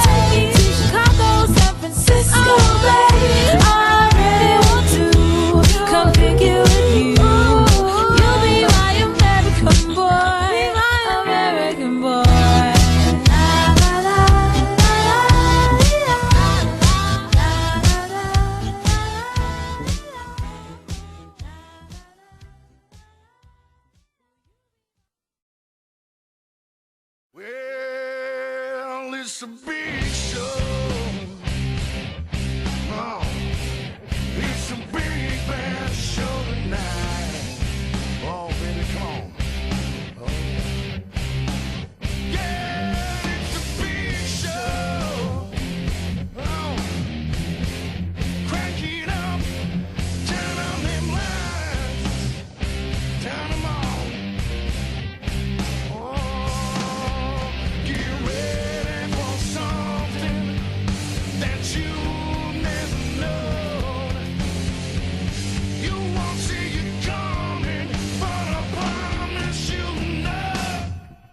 Take me to Chicago, San Francisco, babe. I really want to come pick you with you. You'll be my American boy, my American boy. Well, it's a big show. Oh, it's a big bad show tonight. Oh, baby, come on. Oh. Yeah, it's a big show. Oh, crank it up, turn on them lights, turn them on. Get ready for something that you never known. You won't see it coming, but I promise you know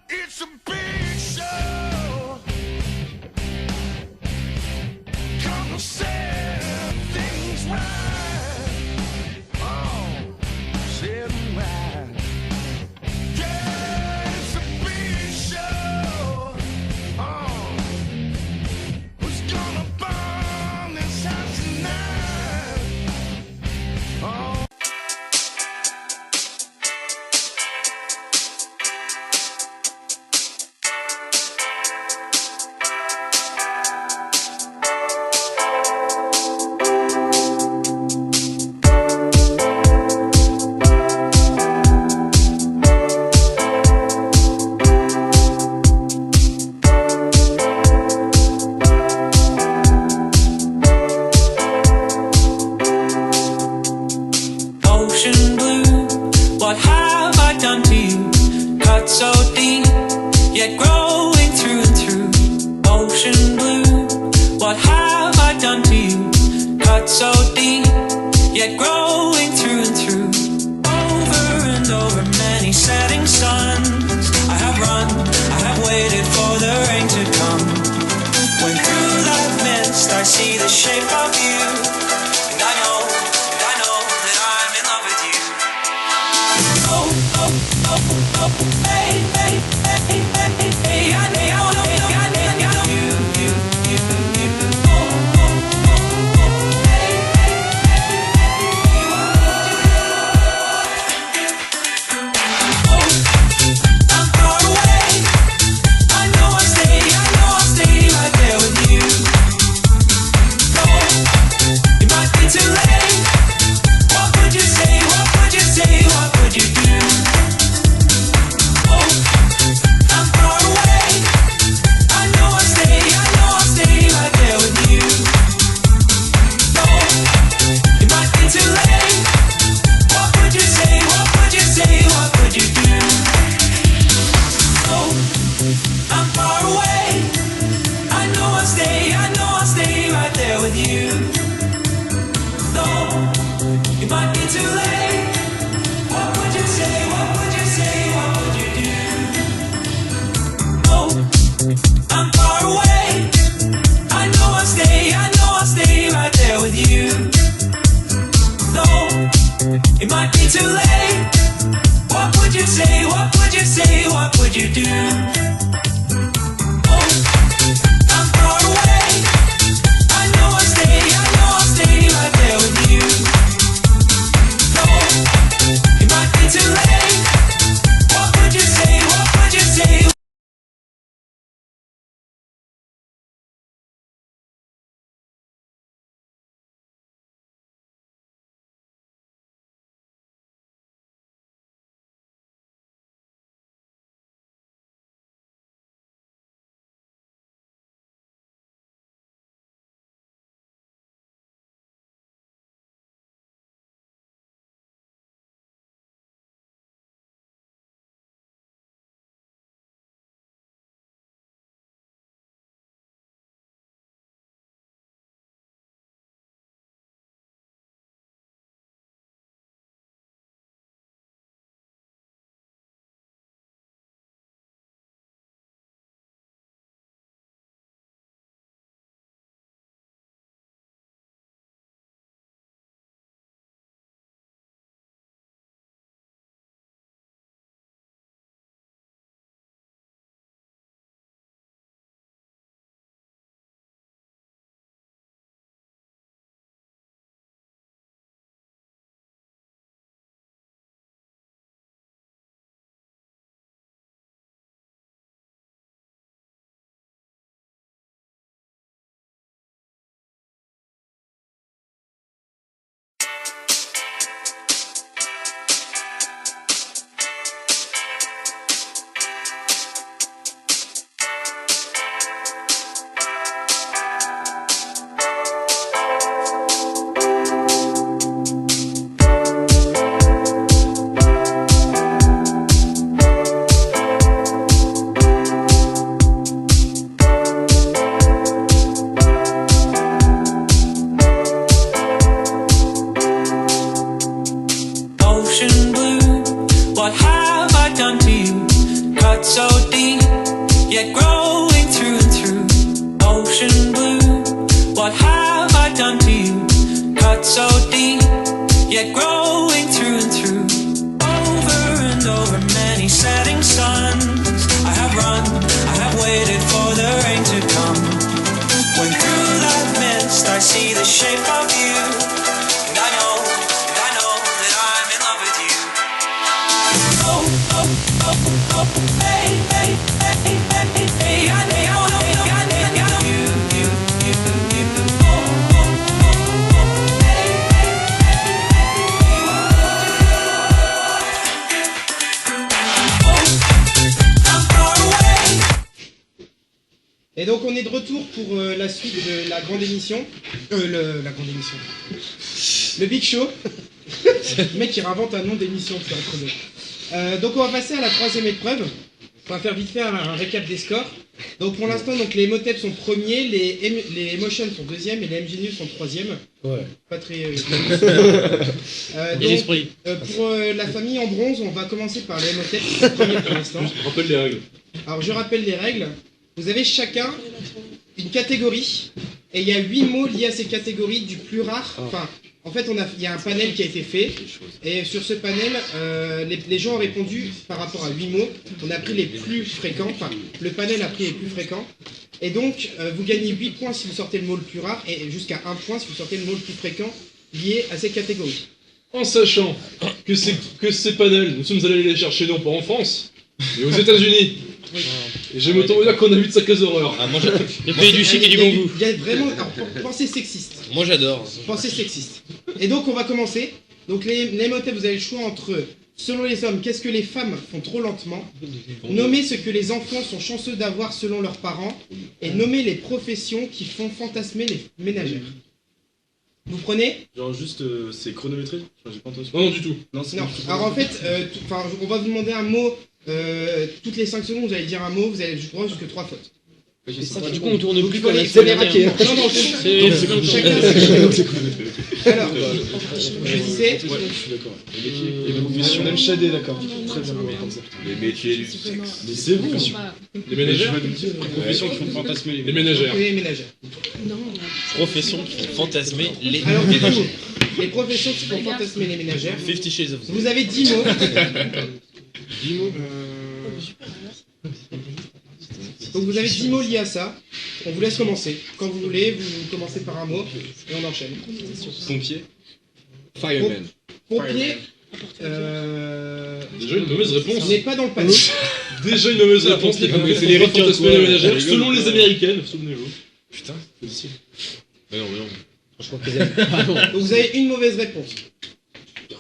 it's a big show. Come to set things right. Oh, set them right. Yeah, it's a big show. Oh, who's gonna burn this house tonight? Oh. Ocean blue, what have I done to you? Cut so deep, yet growing through and through. Ocean blue, what have I done to you? Cut so deep, yet growing through and through. Over and over many setting suns, I have run, I have waited for the rain to come. When through life mist I see the shape do? Though it might be too late. What would you say? What would you say? What would you do? Oh, I'm far away. I know I'll stay right there with you. Though it might be too late. What would you say? What would you say? What would you do? Oh, I'm far away. I know I'll stay right there with you. Though it might be too late. What would you say? What would you say? Ocean blue, what have I done to you? Cut so deep, yet growing through and through. Ocean blue, what have I done to you? Cut so deep, yet growing through and through. Over and over many setting suns, I have run, I have waited for the rain to come. When through that mist I see the shape of you, and I know that I'm in love with you. Oh, oh, oh, oh, hey, hey, hey, hey, hey, I know you, oh, oh, oh, oh, hey, hey, I'm far away. Et donc on est de retour pour la suite de la grande émission. La grande émission. Le Big Show. Le mec qui réinvente un nom d'émission, c'est entre nous. Donc on va passer à la troisième épreuve. On va faire vite fait un récap des scores. Donc pour l'instant, donc les Emotep sont premiers, les Emotion sont deuxième et les MGNU sont troisième. Ouais. Pas très. Et l'esprit. Pour la famille en bronze, on va commencer par les Emotep, premier pour l'instant. Je rappelle les règles. Alors je rappelle les règles. Vous avez chacun une catégorie et il y a 8 mots liés à ces catégories du plus rare. Enfin, en fait, il y a un panel qui a été fait et sur ce panel, les gens ont répondu par rapport à 8 mots. On a pris les plus fréquents. Enfin, le panel a pris les plus fréquents. Et donc, vous gagnez 8 points si vous sortez le mot le plus rare et jusqu'à 1 point si vous sortez le mot le plus fréquent lié à ces catégories. En sachant que ces panels, nous sommes allés les chercher non pas en France, mais aux États-Unis. Oui. Et j'aime autant vous dire qu'on a vu de sacrées horreurs. Le pays du chic et du bon goût. Il y a vraiment. Alors, pensée sexiste. Moi j'adore. Pensée sexiste. Et donc, on va commencer. Donc, les Emotep, vous avez le choix entre, selon les hommes, qu'est-ce que les femmes font trop lentement, nommer ce que les enfants sont chanceux d'avoir selon leurs parents, et nommer les professions qui font fantasmer les ménagères. Vous prenez? Genre juste, c'est chronométré? J'ai pas entendu. Non, du tout. Non, c'est Non. Alors en fait, on va vous demander un mot, toutes les 5 secondes, vous allez dire un mot, vous avez le droit jusqu'à 3 fautes. Du coup, on tourne plus comme C'est les raquets. Non, non, C'est comme chacun. Alors, je disais. Ouais, je suis d'accord. Les professions. Même Shadé, d'accord. Très bien. Les métiers du sexe. Mais c'est bon. Les ménagères. Les professions qui font fantasmer Les ménagères. Oui, ménagères. Profession qui font fantasmer les Alors, du coup, ménagères. les professions qui font fantasmer les ménagères. 50 Shades of Grey. Vous avez 10 mots. 10 mots. Donc vous avez 10 mots liés à ça. On vous laisse commencer. Quand vous voulez, vous commencez par un mot et on enchaîne. Pompier. Fireman. Pompier. Déjà une mauvaise réponse. On n'est pas dans le panier. Déjà une mauvaise réponse. Les mais c'est les les fantasmer ricains, les quoi. ménagères. Ils rigolent, Selon les quoi. américaines, souvenez-vous. Putain, Mais non. Franchement, qu'ils Donc vous avez une mauvaise réponse.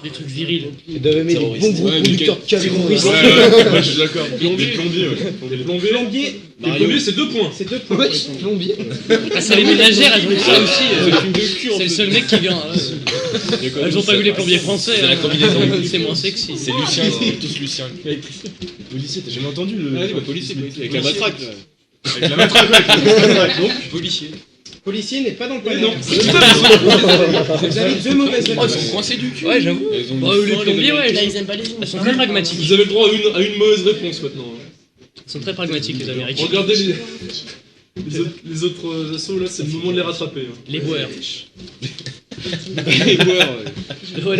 Des trucs virils. Ils doivent aimer les bons gros Ouais, conducteurs de camions. Ouais, je suis d'accord. Plombier. Les plombiers, ouais. Les plombiers. Plombier, Les plombiers, c'est 2 points. c'est 2 points. Ouais, plombier. Ah, c'est les ménagères, elles ont ça aussi. C'est une de cul, C'est le seul mec qui vient. Elles ont pas vu les plombiers français. C'est la combinaison. C'est moins sexy. C'est Lucien, c'est tous Lucien. Policier, t'as jamais entendu le. Allez, bah, policier, avec la matraque, là. Avec la matraque, Donc, Policier. policier n'est pas dans le panier. non. Vous avez 2 mauvaises Oh, ils réponses. sont coincés du cul. Ouais, j'avoue. Ils ont Bah, les plombiers, ouais, Là, ils aiment pas les elles sont très pragmatiques. Vous avez le droit à une mauvaise réponse maintenant. Ils sont très pragmatiques, les Américains. Regardez les autres assos là, c'est le moment de les rattraper. hein. Les boers. Les boeurs, Ouais,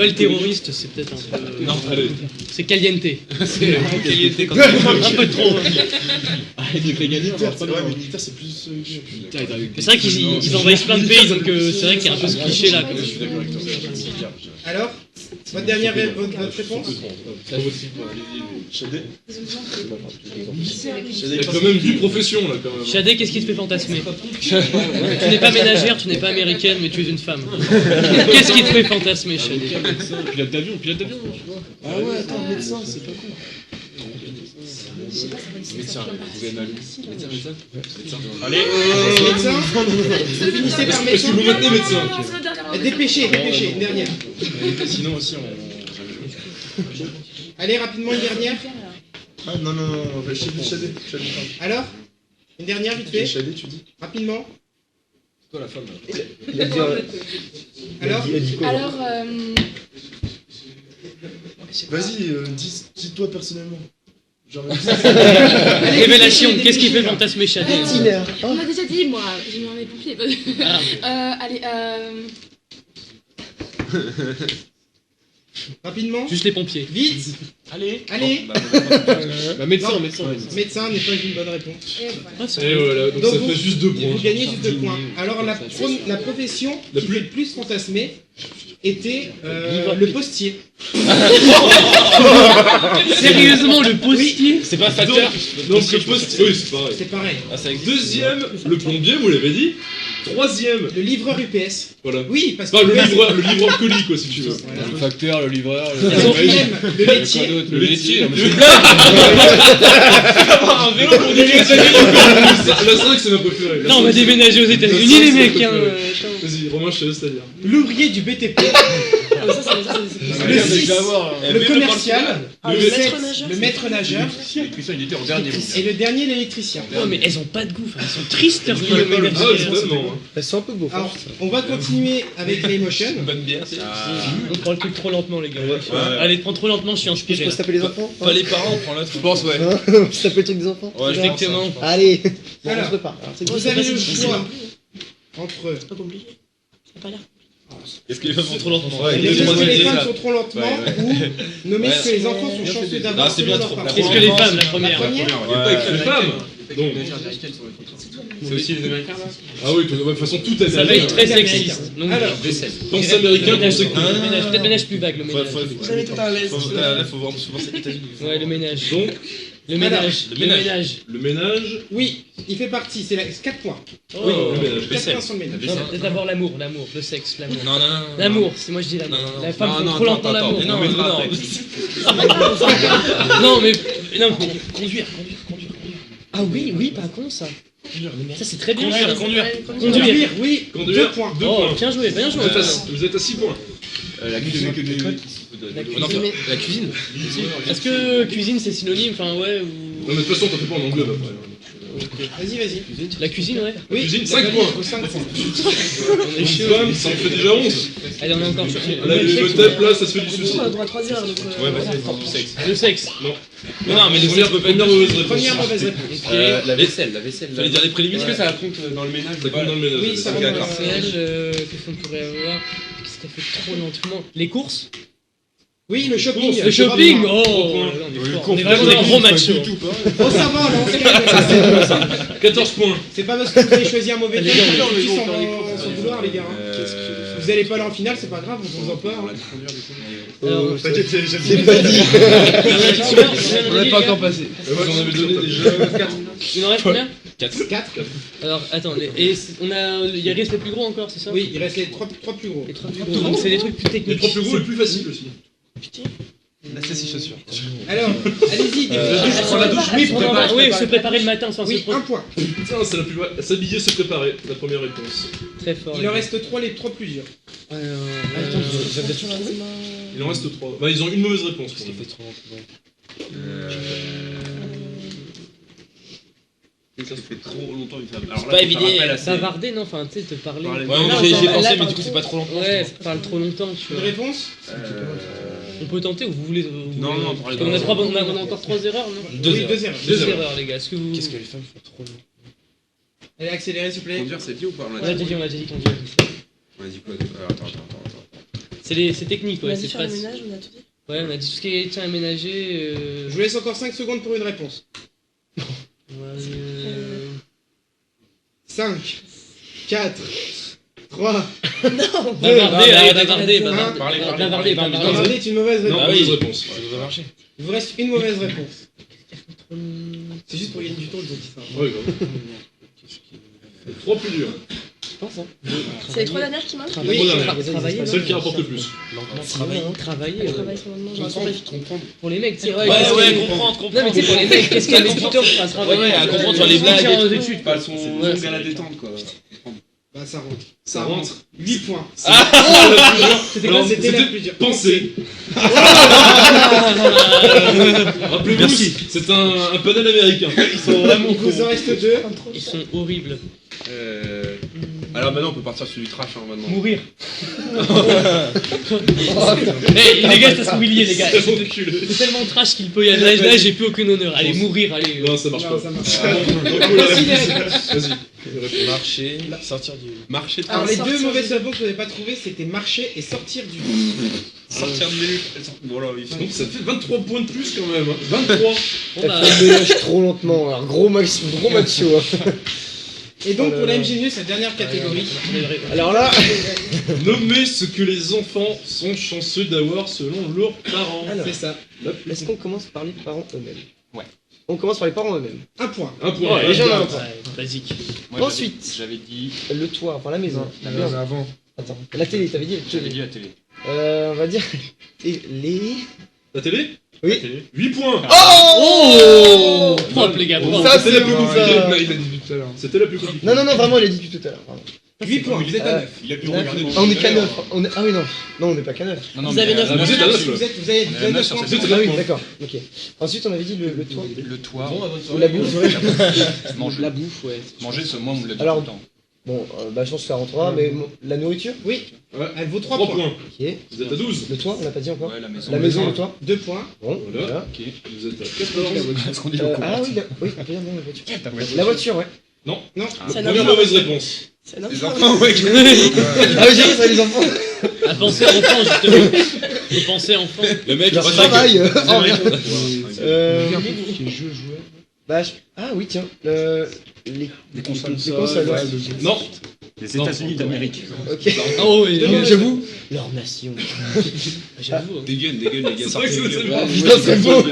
le terroriste, c'est peut-être un peu. Non, allez. C'est caliente. C'est qualité quand Un peu trop. Arrête de les gagner, on va pas Ouais, loin. mais militaire, c'est plus. C'est vrai qu'ils envahissent plein de pays, donc c'est vrai qu'il y a un peu ce cliché là. Je suis d'accord avec toi. Alors, votre dernière votre réponse. Shadé. Il y a quand même du profession là quand même. Shadé, qu'est-ce qui te fait fantasmer? Tu n'es pas ménagère, tu n'es pas américaine, mais tu es une femme. Qu'est-ce qui te fait fantasmer, Shadé? Pilote d'avion, tu vois. Ah ouais, attends, médecin, c'est pas con. Médecin, vous avez mal. Médecin. Allez. Médecin. Vous finissez par Est-ce que médecin. vous maintenez médecin? Dépêchez, une dernière. Sinon aussi, Allez, rapidement, une dernière. Ah non, Shadé. Alors, une dernière, vite fait. Shadé, tu dis. Rapidement. C'est toi la femme, là. Il a dit. Alors, Il a dit quoi Alors, Vas-y, dis-toi personnellement. Genre. Révélation, qu'est-ce qui fait fantasmer Shadé? Tiner. on m'a déjà dit, moi, j'ai mis en les pompiers. Allez, rapidement. Juste les pompiers. Vite. Allez. Allez. Bah, médecin. Médecin n'est pas une bonne réponse. Et voilà, donc ça vous- fait juste 2 points. Vous gagnez juste 2 points. Alors, la profession qui fait le plus fantasmer était le postier. Sérieusement, le postier? C'est pas facteur. Donc le postier, oui c'est pareil. C'est pareil. Ah, ça existe. Deuxième, le plombier, vous l'avez dit. Troisième, Le livreur UPS. voilà. Oui, parce que Pas le livreur colis quoi si tu veux. Le facteur, le livreur, Quatrième, le Quoi laitier. d'autre Le laitier. Un vélo pour des La 5 c'est ma préférée. Non, on va déménager aux États-Unis, les mecs. Hein. Vas-y, Romain, je te laisse la dire. L'ouvrier du BTP. Le 6, le commercial. Ah, Le le 7, maître nageur. le maître nageur. L'électricien, il était en dernier. Et le dernier, l'électricien. Oh, mais elles ont pas de goût, enfin, elles sont tristes, leurs filles Ah, ménagères. totalement. Elles sont un peu beaux. Alors, on va continuer avec l'emotion. Bonne bière, c'est. On prend le truc trop lentement, les gars. Allez, prends trop lentement, je suis Je inspiré. peux se taper les enfants Pas les parents, on prend l'autre. Je pense, ouais. Hein On se tape le truc des enfants Ouais, je pense. Exactement. Allez. Bon, on Alors, se prépare. Alors, c'est Vous avez le choix entre C'est pas compliqué. Ça a pas l'air. Est-ce que les femmes sont trop lentement? les les deux trois les idées, femmes là. sont trop lentement ou nommer ce que les enfants sont chanceux Non, d'avoir c'est selon bien leur trop. parcours. Qu'est-ce que les femmes, la La première? première, Les femmes. Donc, C'est aussi les Américains là. ah oui, de toute façon tout est Ça va être très sexiste. Donc, Alors, Pense américain, ménage, pensez que. ménage, peut-être ménage plus vague, le ménage. Vous allez être à l'aise. Faut voir c'est États-Unis. Ouais, le ménage. Donc, Le ménage. le Le ménage. ménage. le ménage. oui, il fait partie, c'est 4 points. Oui, le ménage. 4 points sur le ménage. Non, peut-être d'abord l'amour, le sexe, l'amour. Non. L'amour, c'est moi je dis l'amour. Non, non, non. La femme Non, fait non, trop lentement attends, l'amour. attends. Non, mais non, mais non, conduire. Ah oui, pas con ça. Ça c'est très bien. Conduire. Conduire, oui, Conduire. 2 points. Oh, bien joué. Vous êtes à 6 points. La cuisine que des. La cuisine. Est-ce que cuisine c'est synonyme, enfin ouais ou... Non, mais de toute façon, t'en fais pas en anglais après. Vas-y. La cuisine, ouais. Oui, Cuisine, la 5 valise, points. faut 5 points. On est chaud. Ça en fait déjà 11. Allez, on est encore sur. Là, le tape, là, ça se fait du souci. On a le droit à 3 erreurs, donc. Ouais, bah c'est du sexe. Le sexe. Non. Non, mais le Première mauvaise réponse. Première mauvaise réponse. La vaisselle, la vaisselle. Fallait dire les préliminaires. Est-ce que ça compte dans le ménage? Ça compte dans le ménage. Oui, ça Ok, va. d'accord. Qu'est-ce qu'on pourrait avoir? Qu'est-ce qu'elle fait trop lentement? Les courses? Oui, le shopping. Le shopping. Oh, points. on est vraiment dans un gros match. Oh, ça va, là, on se calme. 14 points. C'est pas parce que vous avez choisi un mauvais Les thème gars, que vous sans vouloir, les gars. Vous allez pas aller en finale, c'est pas grave, on vous en peur. Alors, C'est pas dit. on On n'est pas encore passé. Vous en avez donné déjà 4. Il en reste combien? 4. Alors, attends, il reste les plus gros encore, c'est ça? Oui, il reste les 3 plus gros. Les 3 plus gros, donc c'est des trucs plus Les techniques. 3 plus gros et plus facile aussi. Là, c'est 6 chaussures. Alors, allez-y, la douche. Oui, se préparer le matin sans se oui, un point. Tiens, c'est la plus s'habiller, se préparer. La première réponse. Très fort. Il en reste 3, les 3 plus durs. Alors, Il en reste 3. Bah, ils ont une mauvaise réponse. Pour nous. Ça fait trop longtemps que ça. Alors C'est pas évident. bavarder, non? Enfin, tu sais, te parler. Ouais, J'ai pensé, mais du coup, c'est pas trop longtemps. Ouais, ça parle trop longtemps, tu Une vois. réponse On peut tenter ou vous voulez. Non, non, Parce qu'on a encore 3 erreurs, non? Oui, 2 erreurs. 2 erreurs, les gars. Est-ce que vous. Qu'est-ce que les femmes font trop long? Allez, accélérez, s'il vous plaît. Conduire, c'est pied ou pas? On a déjà dit conduire. On a dit quoi? Attends. C'est technique, On ouais, a dit c'est faire le pas. ménage, on a tout dit. Ouais, on a dit tout ce qui est tiens aménagé. Je vous laisse encore 5 secondes pour une réponse. 5, 4, 3. Bavarder. Bavarder est une mauvaise réponse. Non, mauvaise réponse. Ça doit marcher. Il vous reste une mauvaise réponse. C'est juste pour gagner du temps, je vous dis ça. Ouais, grave. 3 plus durs. C'est les 3 dernières qui manquent. Oui, travailler. Celle qui rapporte le plus. Travailler. Travail sur le lendemain, j'aurais pas fait. Pour les mecs, tu sais. comprendre. Non, mais tu sais, pour les mecs, qu'est-ce qu'il y a des tuteurs pour travailler? Ouais, à comprendre sur les blagues et tout. études. Pas son longue à la détente, quoi. Bah, ça rentre. Ça rentre. 8 points. C'était quoi? C'était la plus dure. Penser. Rappelez-vous, c'est un panel américain. Ils sont vraiment Il vous en reste 2. Ils sont horribles. Alors maintenant, on peut partir sur du trash, hein, maintenant. Mourir. Hey, les gars, ça se humilier, les gars. C'est tellement trash qu'il peut y aller. Là, j'ai plus aucun honneur. Allez, mourir, allez. Non, ça marche pas. Ça marche. Vas-y. Marcher, sortir du. Marcher, Alors, les 2 mauvaises réponses que vous n'avez pas trouvées, c'était marcher et sortir du lit. sortir de l'élu. Bon, là, Donc ça fait 23 points de plus quand même. 23. Bon, bah, Elle ménage trop lentement. Alors, gros macho. Hein. Et donc, pour la MGNU, c'est la dernière catégorie. Alors là. Nommer ce que les enfants sont chanceux d'avoir selon leurs parents. Alors, C'est ça. est-ce qu'on commence par les parents eux-mêmes? Ouais. On commence par les parents eux-mêmes. 1 point. Un point. Ouais, déjà, Ouais, un point. basique. Moi, Ensuite. j'avais dit. Le toit, enfin la maison. Non, mais avant. Attends, la télé, t'avais dit J'avais dit la télé. on va dire. Et les. La télé Oui. La télé. 8 points. Oh propre, les gars. propre. Ça, C'était la c'est plus bon, compliquée. ça. Il a dit tout à l'heure. C'était la plus compliquée. Non, vraiment, il a dit tout à l'heure. Pardon. 8 points, vous êtes à 9. Il a pu 9. regarder. Ah, on est qu'à 9. Ah oui, non. Non, on n'est pas qu'à 9. Non, Vous avez 9 Ah, vous êtes à 9 là. Vous avez 9 sur points. cette Ah oui, d'accord. Ok. Ensuite, on avait dit le toit. Le toit. Ou la bouffe, ouais. Manger. La bouffe, ouais. Manger, moi, on me l'a dit Alors, tout le temps. Bon, bah, je pense que ça rentrera, mais la nourriture. Oui, Ouais. elle vaut 3 3 points. points. Ok. Vous êtes à 12. Le toit, on l'a pas dit encore. Ouais, la maison. La maison, le toit. 2 points. Bon, Voilà. voilà. Ok. Vous êtes à 14. Parce qu'on dit Ah oui, oui, on peut dire non, la voiture. La voiture, ouais. Non. Non. C'est Première mauvaise réponse. C'est un Les enfant. enfants, ouais. Ah oui, j'ai dit ça, les enfants. À penser enfant, justement. Faut penser enfant. Le mec, Leur il travail. Qui est jeu joueur. Bah, ah oui, tiens. Les consoles. Les consoles, ouais. Non. Les États-Unis d'Amérique. Ok. Oh, oui, J'avoue. Leur nation. j'avoue. Des guns, les gars. C'est vrai que c'est bon. Putain, c'est beau.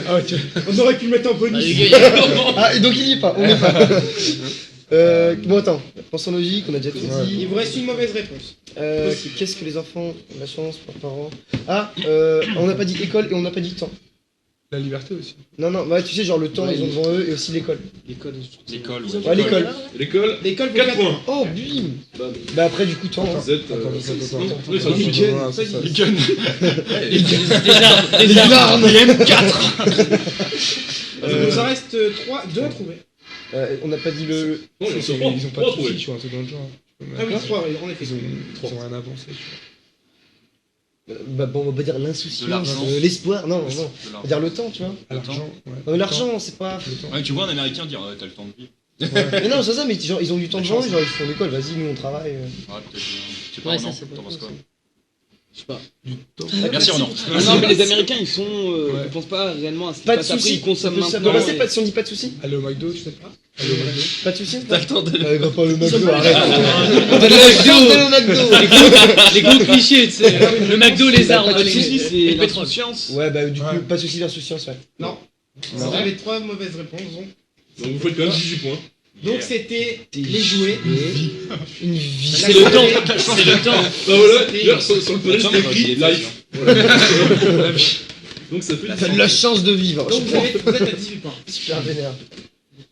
Ah, ok. On aurait pu le mettre en bonus. Ah, et donc il y est pas, on n'est pas. Bon, attends, pensons logique, on a déjà tout dit. Il vous reste une mauvaise réponse. Qu'est-ce que les enfants ont la chance par parents? Ah, on n'a pas dit école et on n'a pas dit temps. La liberté aussi. Non, bah tu sais, genre le temps, ils ont devant eux et aussi l'école. L'école, Ouais, l'école. L'école. L'école vaut 4 4 points. Oh, bim. Bah après, du coup, temps. Hein. Vous êtes. Oui, ça Les dit. guns, c'est ça. Les guns. Les armes. Les armes. Les M4. Il nous en reste 2 à trouver. On n'a pas dit le. Non, Ils ont pas de fiche ou un truc dans le genre. Ah oui, 3, en effet. Ils ont rien avancé, tu vois. Bah bon, on va pas dire De l'insouciance, l'argent. l'espoir, non, non. De On va l'argent. dire le temps, tu vois. L'argent, ouais. Non, mais l'argent, c'est pas. Ouais, tu vois un américain dire t'as le temps de vivre. Mais non, c'est ça, mais genre, ils ont du temps devant eux, genre ils font l'école, vas-y, nous on travaille. Ouais, peut-être. Je sais pas, Ouais, non, ça, c'est t'en penses quoi? Je sais pas. Merci Renan. Ah non, mais les Américains, ils sont. Ils pensent pas réellement à ce qui Pas de passe après, soucis, ils consomment ça peut maintenant. passer, pas de si on dit pas de soucis. Aller au McDo, tu sais pas. Aller au McDo. Pas de soucis. T'as le temps de. Va pas le McDo, Le arrête. McDo. Les gros clichés, tu sais. Le McDo, les arts, Pas de soucis, c'est le pétrole. l'insouciance. Ouais, bah du coup, pas de soucis, l'insouciance, ouais. Non. Vous avez 3 mauvaises réponses. Donc vous faites quand même 18 points. Donc c'était les jouets. Une vie. C'est le temps. C'est le temps. Bah voilà, là, sur le panel c'est écrit life. Voilà. Donc ça fait T'as de la chance de vivre. Donc vous êtes à 18 points. Super vénère.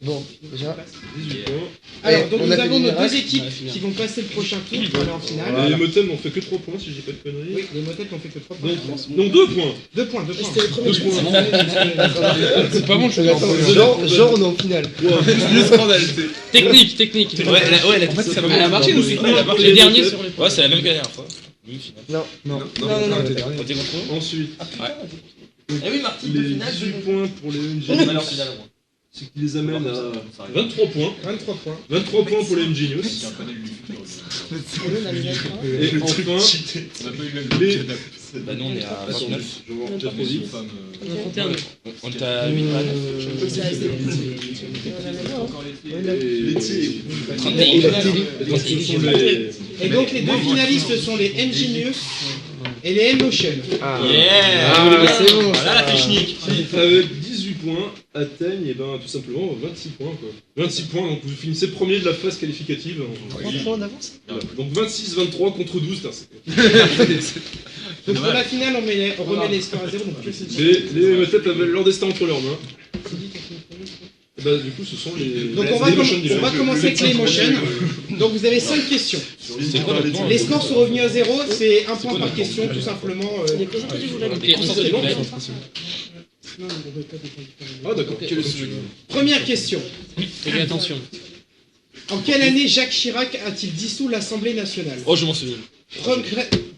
Bon, déjà. 18 points. Alors, donc On nous a fait avons nos général. 2 équipes qui vont passer le prochain tour pour aller en finale. Les motels n'ont fait que 3 points si je dis pas de conneries. Oui, les motels n'ont fait que 3 points. Donc 2 points. 2 points, 2 points. C'était le premier Deux points. C'est pas bon, je suis Genre, on est en finale. Le scandale, Technique. Ouais, en fait, ça va Elle a marché, nous, c'est Les derniers sur les Ouais, c'est la même que la dernière fois. Non. Non, non, t'es dernier. On était contre eux. Ensuite, Eh oui, Marty, les 18 points pour les MG, c'est qui les amène à 23 points. 23 points. 23 points pour les MG News. Et enfin, les... Bah, nous on est à Attends, 29. je vais voir peut-être trop vite. On est à 8 Et donc les 2 finalistes sont les Engenious et les Emotion. C'est bon. Voilà la technique. Avec 18 points, atteignent et ben, tout simplement 26 points. Quoi. 26 points, donc vous finissez premier de la phase qualificative. 3 points d'avance. Voilà. Donc 26-23 contre 12. Donc pour la finale, on remet les scores à 0. Donc les têtes avaient leur destin entre leurs mains. Et bah, du coup, ce sont les. Donc on va commencer avec les Emotion. Donc vous avez 5 questions. Les scores sont revenus à 0, c'est 1 point par question, tout simplement. Ah d'accord. Première question. Fais attention. En quelle année Jacques Chirac a-t-il dissous l'Assemblée nationale? Oh, je m'en souviens.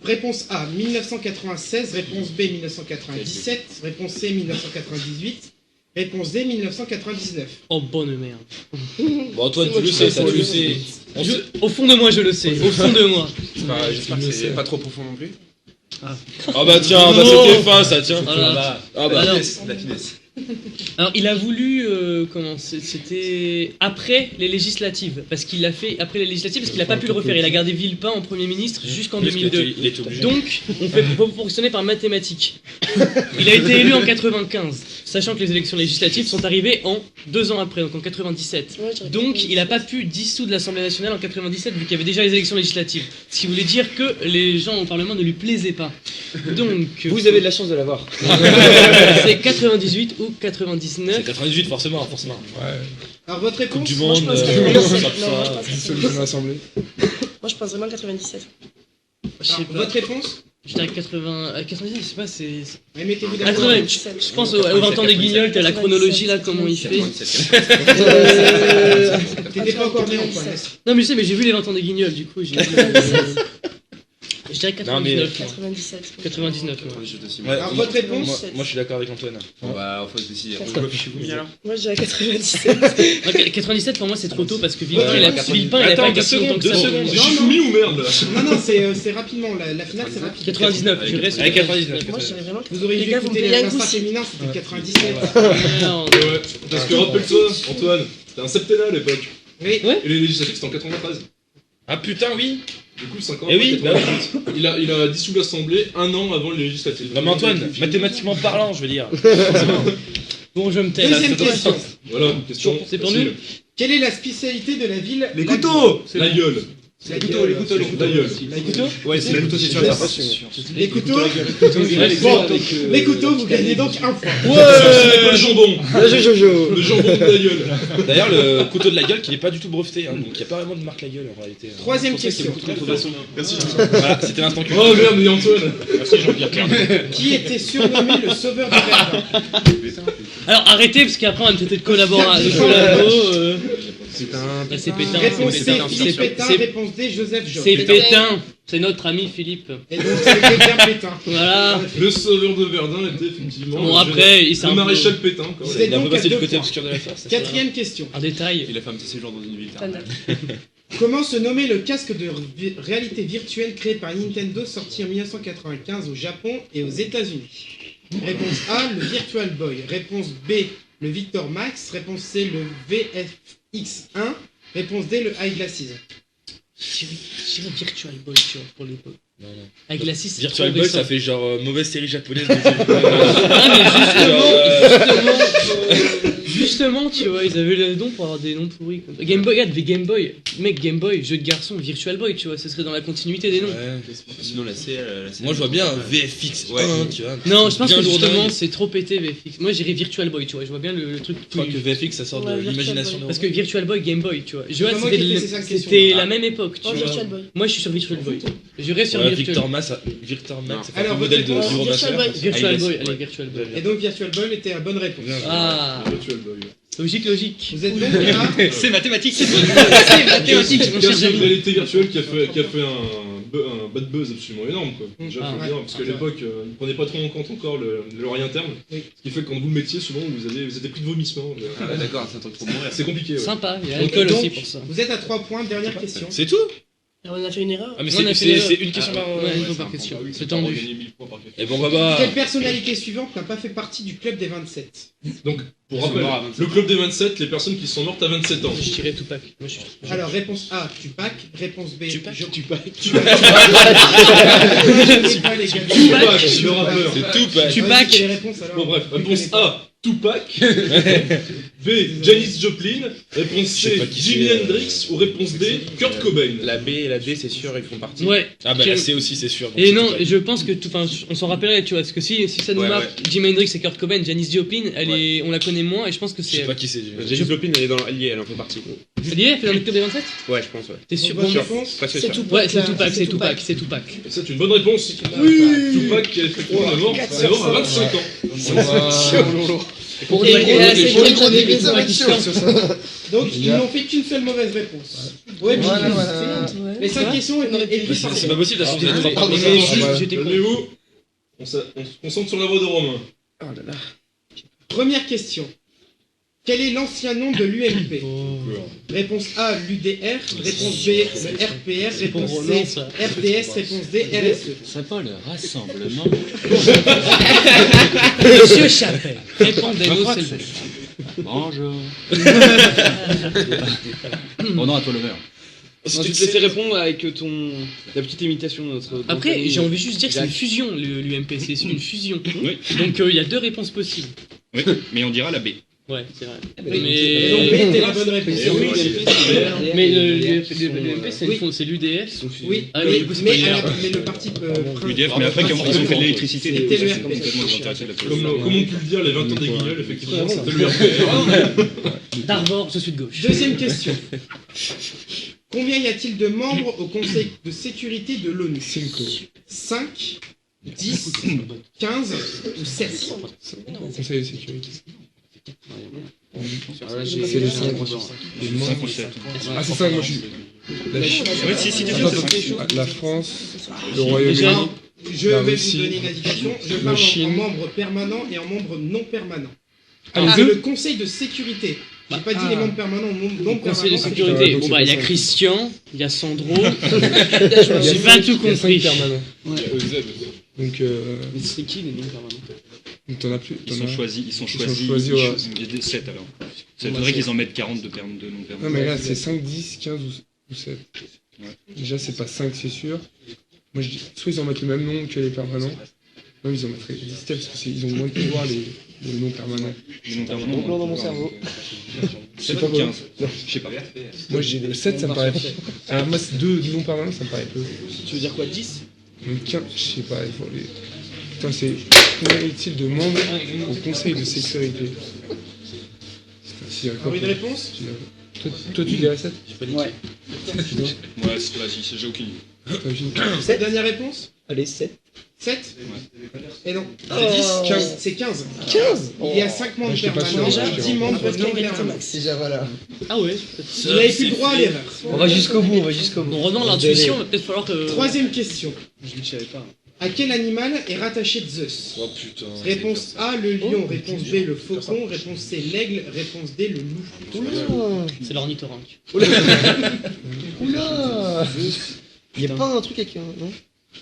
Réponse A, 1996. Réponse B, 1997. Réponse C, 1998. Réponse D, 1999. Oh, bonne merde. Bon, Antoine, tu le sais, ça tu le sais. Au fond de moi, je le sais. Au fond de moi. J'espère que c'est pas trop profond non plus. Ah bah tiens, bah c'était fin ça, tiens. Voilà. Ah bah. Alors, La finesse. alors, il a voulu c'était après les législatives, parce qu'il l'a fait après les législatives, parce qu'il a pas pu le refaire. Il a gardé Villepin en Premier ministre jusqu'en 2002. Il était obligé. Donc, on peut fonctionner par mathématiques. Il a été élu en 95, sachant que les élections législatives sont arrivées en 2 ans après, donc en 97. Donc, il n'a pas pu dissoudre l'Assemblée nationale en 97, vu qu'il y avait déjà les élections législatives. Ce qui voulait dire que les gens au Parlement ne lui plaisaient pas. Donc, Vous avez de la chance de l'avoir. c'est 98 ou 99. C'est 98 forcément. Ouais. Alors votre réponse? Coupe du Moi, je monde, pense que Dissolution de l'Assemblée. Moi, je pense vraiment 97. Je sais Alors, pas. votre réponse? Je dirais 80... 90, je sais pas, c'est... Mais mettez-vous Ah, d'accord. je pense au 20 ans des Guignols, t'as la chronologie là, comment il fait. T'étais pas encore né, Antoine. Non mais je sais, mais j'ai vu les 20 ans des Guignols, du coup j'ai... Je dirais 99. 97. 99. Ouais, Alors votre réponse? moi je suis d'accord avec Antoine. Bon bah, faut se décider. On joue à fichu vous alors. Moi, je dirais 97. 97 pour moi c'est trop tôt parce que Villepin il a pas Attends, été si longtemps que ça. C'est Shifumi ou merde là? Non, c'est rapidement. La finale, c'est rapide. 99, je reste Avec 99. Moi, je dirais vraiment Vous auriez Les dû gars, vous me écouter payez un l'instinct coup, si. féminin, c'était 97. Non, Ouais, parce que rappelle-toi, Antoine, t'es un septennat à l'époque. Oui. Et les législatives c'était en 93. Ah putain, oui. Du coup, 5 ans Eh après oui, 98, il a dissous l'Assemblée 1 an avant les législatives. Non mais Antoine, mathématiquement parlant, je veux dire. bon je me tais. Deuxième question. Voilà, question. C'est pour facile. nul. Quelle est la spécialité de la ville? Les couteaux. La gueule. La Les gueule. couteaux. La gueule. Les couteaux. Ouais, c'est les couteaux, c'est sûr. Les couteaux. Bon, les couteaux, vous gagnez donc un point. Ce n'est pas le jambon. Jojo. Le jambon de la gueule. D'ailleurs, le couteau de la gueule qui n'est pas du tout breveté, hein, donc il n'y a pas vraiment de marque la gueule en réalité. Troisième question. Merci. Voilà, c'était l'instant que. Oh merde, mais Antoine. Merci Jean-Pierre Clermont. Qui était surnommé le sauveur de Verdun? Alors arrêtez, parce qu'après on va peut-être collaborer. C'est Pétain. Réponse c'est C, Pétain. Philippe Pétain. C'est- Réponse D, Joseph Job. C'est Pétain. C'est notre ami Philippe. Et donc c'était bien Pétain. Voilà. Le sauveur de Verdun était effectivement. Bon, après, il s'est un le peu- maréchal Pétain. Quoi. Vous êtes Il a un peu donc à passé du 2 côté points. obscur de la force. Quatrième question. Un détail. Il a fait un petit séjour dans une ville. Comment se nommait le casque de réalité virtuelle créé par Nintendo sorti en 1995 au Japon et aux États-Unis? Réponse A, le Virtual Boy. Réponse B, le Victor Max. Réponse C, le VFX1. Réponse D, le Eyeglasses. Je dirais Virtual Boy, tu vois, pour l'époque. Avec la 6. Virtual Boy, ça fait genre mauvaise série japonaise. Justement, tu vois, ils avaient le don pour avoir des noms pourris. Comme ça. Game Boy, regarde, des Game Boy. Mec, Game Boy, jeu de garçon, Virtual Boy, tu vois, ce serait dans la continuité des noms. Sinon, la C. Moi, je vois bien un VFX. Ouais, tu vois. Non, je pense bien que justement, lourdingue. c'est trop pété VFX. Moi, j'irais Virtual Boy, tu vois, je vois bien le truc. Je crois que VFX, ça sort de l'imagination. Parce que Virtual Boy, Game Boy, tu vois. Je vois, C'est pas moi c'était qui ai fait ces 5 questions. c'était la même époque, tu Oh, vois. Virtual Boy. Moi, je suis sur Virtual Boy. J'irais sur Ouais, Virtual Victor Max, ça fait Alors, un modèle de votre bureau réponse, d'affaires. Virtual Boy, Ouais. allez, Virtual Boy. Et donc Virtual Boy était la bonne réponse. Ah, Virtual Boy. logique, logique. Vous êtes donc à... C'est mathématique. C'est mathématique, mon cher Casque de Jérémy. réalité virtuelle qui a fait un bad buzz absolument énorme quoi. Déjà Ah, faut le ouais. dire, parce qu'à l'époque ils ne prenaient pas trop en compte encore l'oreille interne. Oui. Ce qui fait que quand vous le mettiez souvent vous étiez pris de vomissements. Ah, d'accord, c'est un truc pour mourir. C'est compliqué. Ouais. Sympa, il y a Donc, l'alcool aussi pour ça. Vous êtes à 3 points, dernière question. C'est tout? On a fait une erreur. Ah, mais On a fait c'est l'erreur. une question par. Ouais, une fois par question. C'est tendu. Et bon, bah. Quelle personnalité suivante n'a pas fait partie du club des 27? Donc pour Ils sont rappel, morts à 27 le club des 27, les personnes qui sont mortes à 27 ans. Je dirais Tupac. Moi, je suis. Alors réponse A, Tupac. Réponse B, Tupac. Tupac. Tupac, le rappeur. C'est Tupac. Tupac. Les réponses alors. Bon bref, réponse A, Tupac. B, Janis Joplin. Réponse Je sais C, pas qui Jimi c'est, Hendrix. Ou réponse D, Kurt Cobain. La B et la D, c'est sûr, ils font partie. Ouais. Ah bah la C aussi, c'est sûr. donc Et c'est non, Tupac. je pense que enfin, on s'en rappellerait, tu vois, parce que si ça nous Ouais, marque, Jimi Hendrix et Kurt Cobain, Janis Joplin, Ouais. on la connaît moins, et je pense que Je sais c'est. pas qui c'est. Janis Joplin, elle en fait partie. C'est lié, elle fait dans le club des 27? Ouais, je pense, ouais. T'es sûr? Bonne Bon, réponse. Presque C'est sûr. Tupac. ouais, c'est là. Tupac, c'est Tupac, c'est Tupac. Et c'est une bonne réponse. Tupac qui a effectivement la mort à 25 ans. Pour Et des là, c'est pour quel des qu'on est résurrection. Donc ils n'ont fait qu'une seule mauvaise réponse. Ouais, mais les 5 questions étaient écrites par C'est pas possible, la société Mais trois j'étais con. Calmez-vous. On se concentre sur la voix de Romain. Première question. Quel est l'ancien nom de l'UMP? Réponse A, l'UDR. Réponse B, le RPR. Réponse pour C, Roland, ça. RDS. Réponse D, RSE. C'est pas le rassemblement. Monsieur Chapelle, répondez-nous, s'il vous plaît. Bonjour. Bon, non, à toi le maire. Si tu te laissais répondre avec la petite imitation de notre. Après, j'ai envie juste de dire que c'est une fusion, l'UMP, c'est une fusion. Oui. Donc il y a deux réponses possibles. Oui, mais on dira la B. Ouais, c'est vrai. Et donc B était la bonne réponse. Mais l'UMP, c'est l'UDF. Oui, Ah oui, du coup, c'est pas hier. mais le parti L'UDF, mais après, ils ont fait de l'électricité. C'était le c'est RP. complètement désintéressé de la Comme on peut le dire, les 20 ans des Guignols, effectivement, c'était le RPR. D'Arvor, je suis de gauche. Deuxième question. Combien y a-t-il de membres au Conseil de sécurité de l'ONU? 5, 10, 15 ou 7? Conseil de sécurité. C'est le 5 5 ou 7. Ah, c'est ça, moi je suis. Ouais, si, t'es sûr. La France, le Royaume-Uni, Je la vais vous Russie, donner une indication. Je la parle en Chine. membre permanent et en membre non permanent. Ah, C'est les deux le Conseil de sécurité. J'ai pas dit ah. les membres permanents ou non permanents. Conseil de c'est sécurité. donc Bon c'est bah il y a pour ça. Christian, il y a Sandro. Il y J'ai a pas cinq- tout il y a cinq compris. permanents. Ouais. Donc, Mais c'est qui les noms permanents? donc t'en as plus. Ils sont choisis. Ils sont choisis, ouais. Il y a 7 alors. Ça voudrait qu'ils en mettent 40 de non Non, permanents. mais là, c'est 5, 10, 15 ou 7. Déjà, c'est pas 5, c'est sûr. Moi, je dis, soit ils en mettent le même nom que les permanents, non, ils en mettraient 17 parce qu'ils ont moins de pouvoir, les non permanents. Les non permanents. Bon plan dans mon cerveau. Je sais pas quoi. 15. Non. Je sais pas. Moi j'ai le 7, ça me paraît. Alors moi c'est 2 non permanents, ça me paraît peu. Tu veux dire quoi, 10? Donc 15, je sais pas, il faut les. Putain, c'est. Combien est-il de membres au Conseil de sécurité? Une réponse? Toi tu dirais 7? Ouais. Ouais, vas-y, j'ai aucune idée. Cette dernière réponse? Allez, 7. 7? Et non. C'est 10? 15. C'est 15. 15? Il y a 5 membres permanents, 10 membres non permanents. Déjà, voilà. Ah ouais. Vous n'avez plus le droit à l'erreur. On va jusqu'au bout, On redemande l'intuition, va peut-être falloir que. Troisième question. Je ne savais pas. À quel animal est rattaché Zeus? Oh putain. Réponse A, le lion. Réponse B, le faucon. Réponse C, l'aigle. Réponse D, le loup. Oula. C'est l'ornithorynque. Oula. Il y a pas un truc avec un. Non?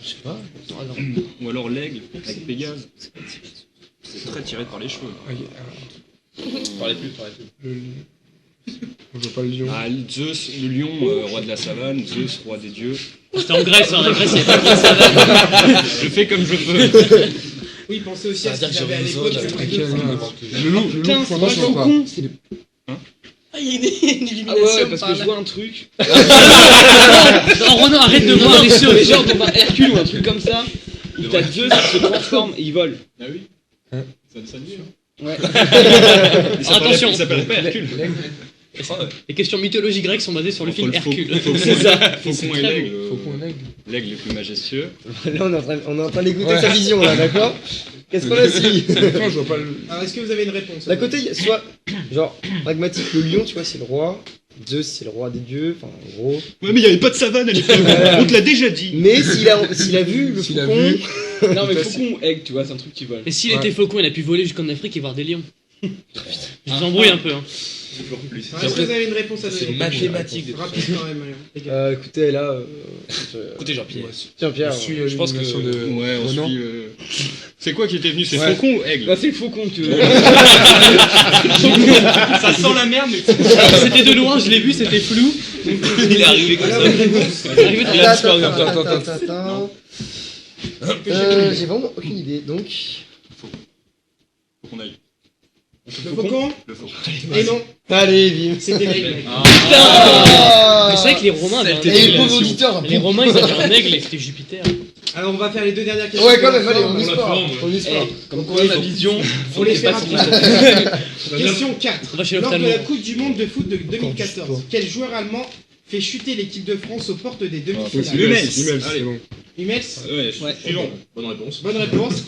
Je sais pas. Ou alors l'aigle avec Pégase. C'est très tiré par les cheveux. Parlez plus. On voit pas le lion. Ah, Zeus, le lion, roi de la savane, Zeus, roi des dieux. C'était en Grèce, hein. La Grèce, il n'y a pas de savane. Je fais comme je peux. Oui, pensez aussi à ce qu'il avait à l'époque. Le loup, Putain, moi je vois pas. Ah, il y a une élimination. Ah ouais, parce que je vois un truc. Non, Ronan, arrête de voir les choses. Mais genre dans un Hercule ou un truc comme ça, où t'as Zeus qui se transforme et il vole. Ah oui. Ça me dit, hein. Ouais. Attention. Il s'appelle pas Hercule. Les questions mythologiques grecques sont basées sur le film Hercule. C'est ça. Faucon et l'aigle. L'aigle le plus majestueux. Là, on est en train d'écouter sa vision, là, d'accord? Qu'est-ce qu'on a ici? Je vois pas le. Alors, est-ce que vous avez une réponse? D'un côté, il y a soit, genre, pragmatique, le lion, tu vois, c'est le roi. Zeus, c'est le roi des dieux, enfin, en gros. Ouais, mais il n'y avait pas de savane à l'époque. On te l'a déjà dit. Mais s'il a vu le faucon. Non, mais faucon ou aigle, tu vois, c'est un truc qui vole. Et s'il était faucon, il a pu voler jusqu'en Afrique et voir des lions. Je vous embrouille un peu, hein. Est-ce que vous avez une réponse à donner? C'est mathématique de Rapide quand même, les gars. Écoutez, là. Écoutez, Jean-Pierre. Jean-Pierre, Je pense que. Ouais, on suit. C'est quoi qui était venu? C'est faucon ou aigle? Bah, c'est le faucon, tu veux. Ça sent la merde, mais. C'était de loin, je l'ai vu, c'était flou. Il est arrivé comme ça. Il a disparu. Attends. J'ai vraiment aucune idée, donc. Faut qu'on aille. Le faucon? Le faucon. Et non. Allez, bim. C'était l'aigle. Mais c'est vrai que les Romains avaient un Et les aigle. pauvres auditeurs. Les Romains, ils avaient un aigle et c'était Jupiter. Alors, on va faire les deux dernières questions. Ouais, quand même, allez, on la y sport. forme, On y sport. Comme quoi, la vision. On les fait rapidement. Question 4. On va chez Lors de l'ophtalmo. la Coupe du Monde de foot de 2014, quel joueur allemand fait chuter l'équipe de France aux portes des demi-finales? Hummels, Allez, bon. Hummels? Ouais, suivant. Bonne réponse. Bonne réponse.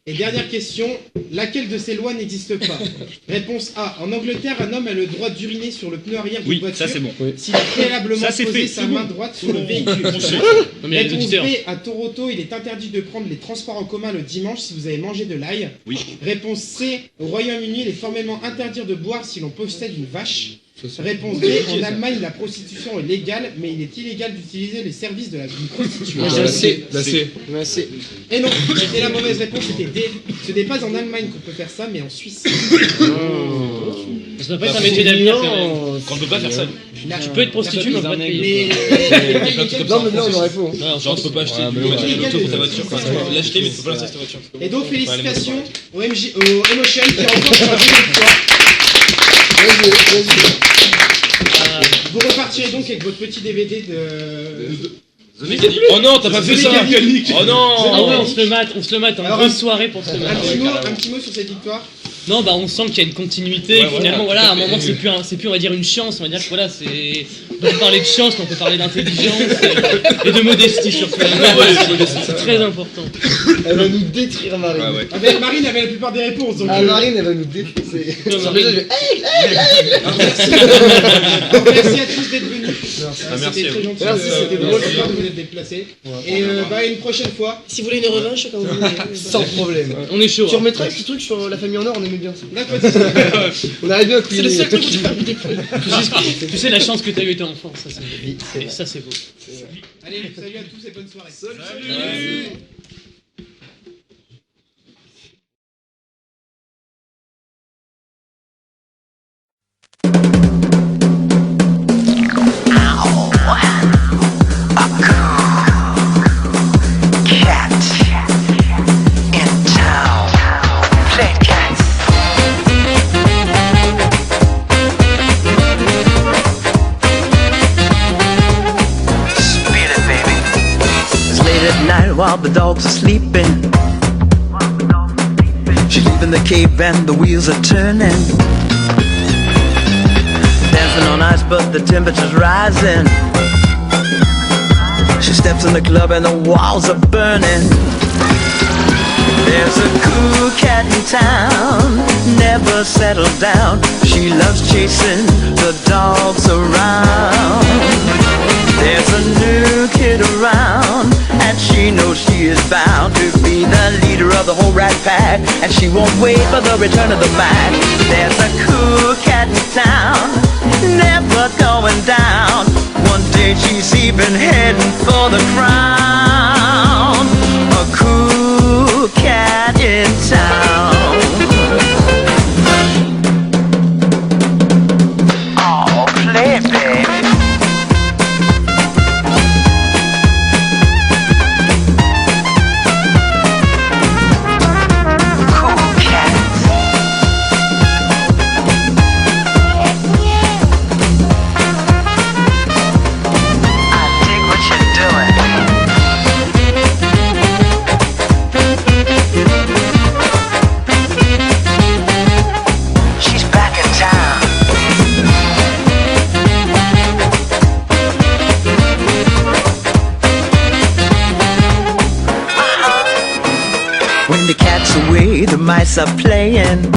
Et dernière question, laquelle de ces lois n'existe pas? Réponse A. En Angleterre, un homme a le droit d'uriner sur le pneu arrière d'une Oui, voiture ça c'est bon. s'il a préalablement Ça, c'est posé fait, sa c'est main bon. droite sur le véhicule. Non, mais il y a des Réponse auditeurs. B. À Toronto, il est interdit de prendre les transports en commun le dimanche si vous avez mangé de l'ail. Oui. Réponse C. Au Royaume-Uni, il est formellement interdit de boire si l'on possède une vache. Réponse B. En Allemagne, la prostitution est légale, mais il est illégal d'utiliser les services d'une prostituée. Moi, j'ai La C. Et non, c'était la mauvaise réponse, c'était D. Ce n'est pas en Allemagne qu'on peut faire ça, mais en Suisse. Ça doit pas être un métier d'avenir quand même. Quand on peut pas faire ça. Tu peux être prostituée, mais on peut pas te payer. Non, mais non, on aurait faux. Genre, tu peux pas acheter du auto pour ta voiture. L'acheter, mais tu peux pas l'installer sur ta voiture. Et donc, félicitations au Emotion qui a encore changé une fois. Vous repartirez donc avec votre petit DVD de... Oh non, t'as pas fait ça. Oh non. Ah ouais, on se le mate en Alors, grosse soirée pour se le Un mater. petit mot sur cette victoire. Non, bah on sent qu'il y a une continuité, Ouais, que finalement, voilà. voilà, à un moment c'est plus, on va dire une chance, on va dire que voilà, c'est... On peut parler de chance, mais on peut parler d'intelligence et de modestie surtout. C'est très important. Elle va nous détruire, Marine. Ah ouais. Ah ben, Marine avait la plupart des réponses, donc... Ah, Marine, elle va nous défoncer. Non, Sur Marine. les jeux, aigle. Alors, merci à tous d'être venus. Merci C'était à très vous. gentil. Merci, c'était de drôle. vous êtes déplacés. Et bah, une prochaine fois. Si vous voulez une revanche, quand vous voulez. Sans problème. On est chaud. Tu hein. remettras un petit truc sur la famille en or, on aimait bien ça. D'accord, c'est ça. On arrive bien à C'est couiller. le seul truc où tu peux me décoller. Tu sais la chance que t'as eu étant enfant, ça c'est... Et ça c'est beau. Allez, salut à tous et bonne soirée. Salut. while the dogs are sleeping. She's leaving the cave and the wheels are turning. Dancing on ice but the temperature's rising. She steps in the club and the walls are burning. There's a cool cat in town, never settled down. She loves chasing the dogs around. There's a new kid around, and she knows she is bound to be the leader of the whole rat pack, and she won't wait for the return of the pack. There's a cool cat in town, never going down. One day she's even heading for the crown. A cool cat in town. Oh, play it, baby. When the cat's away, the mice are playing.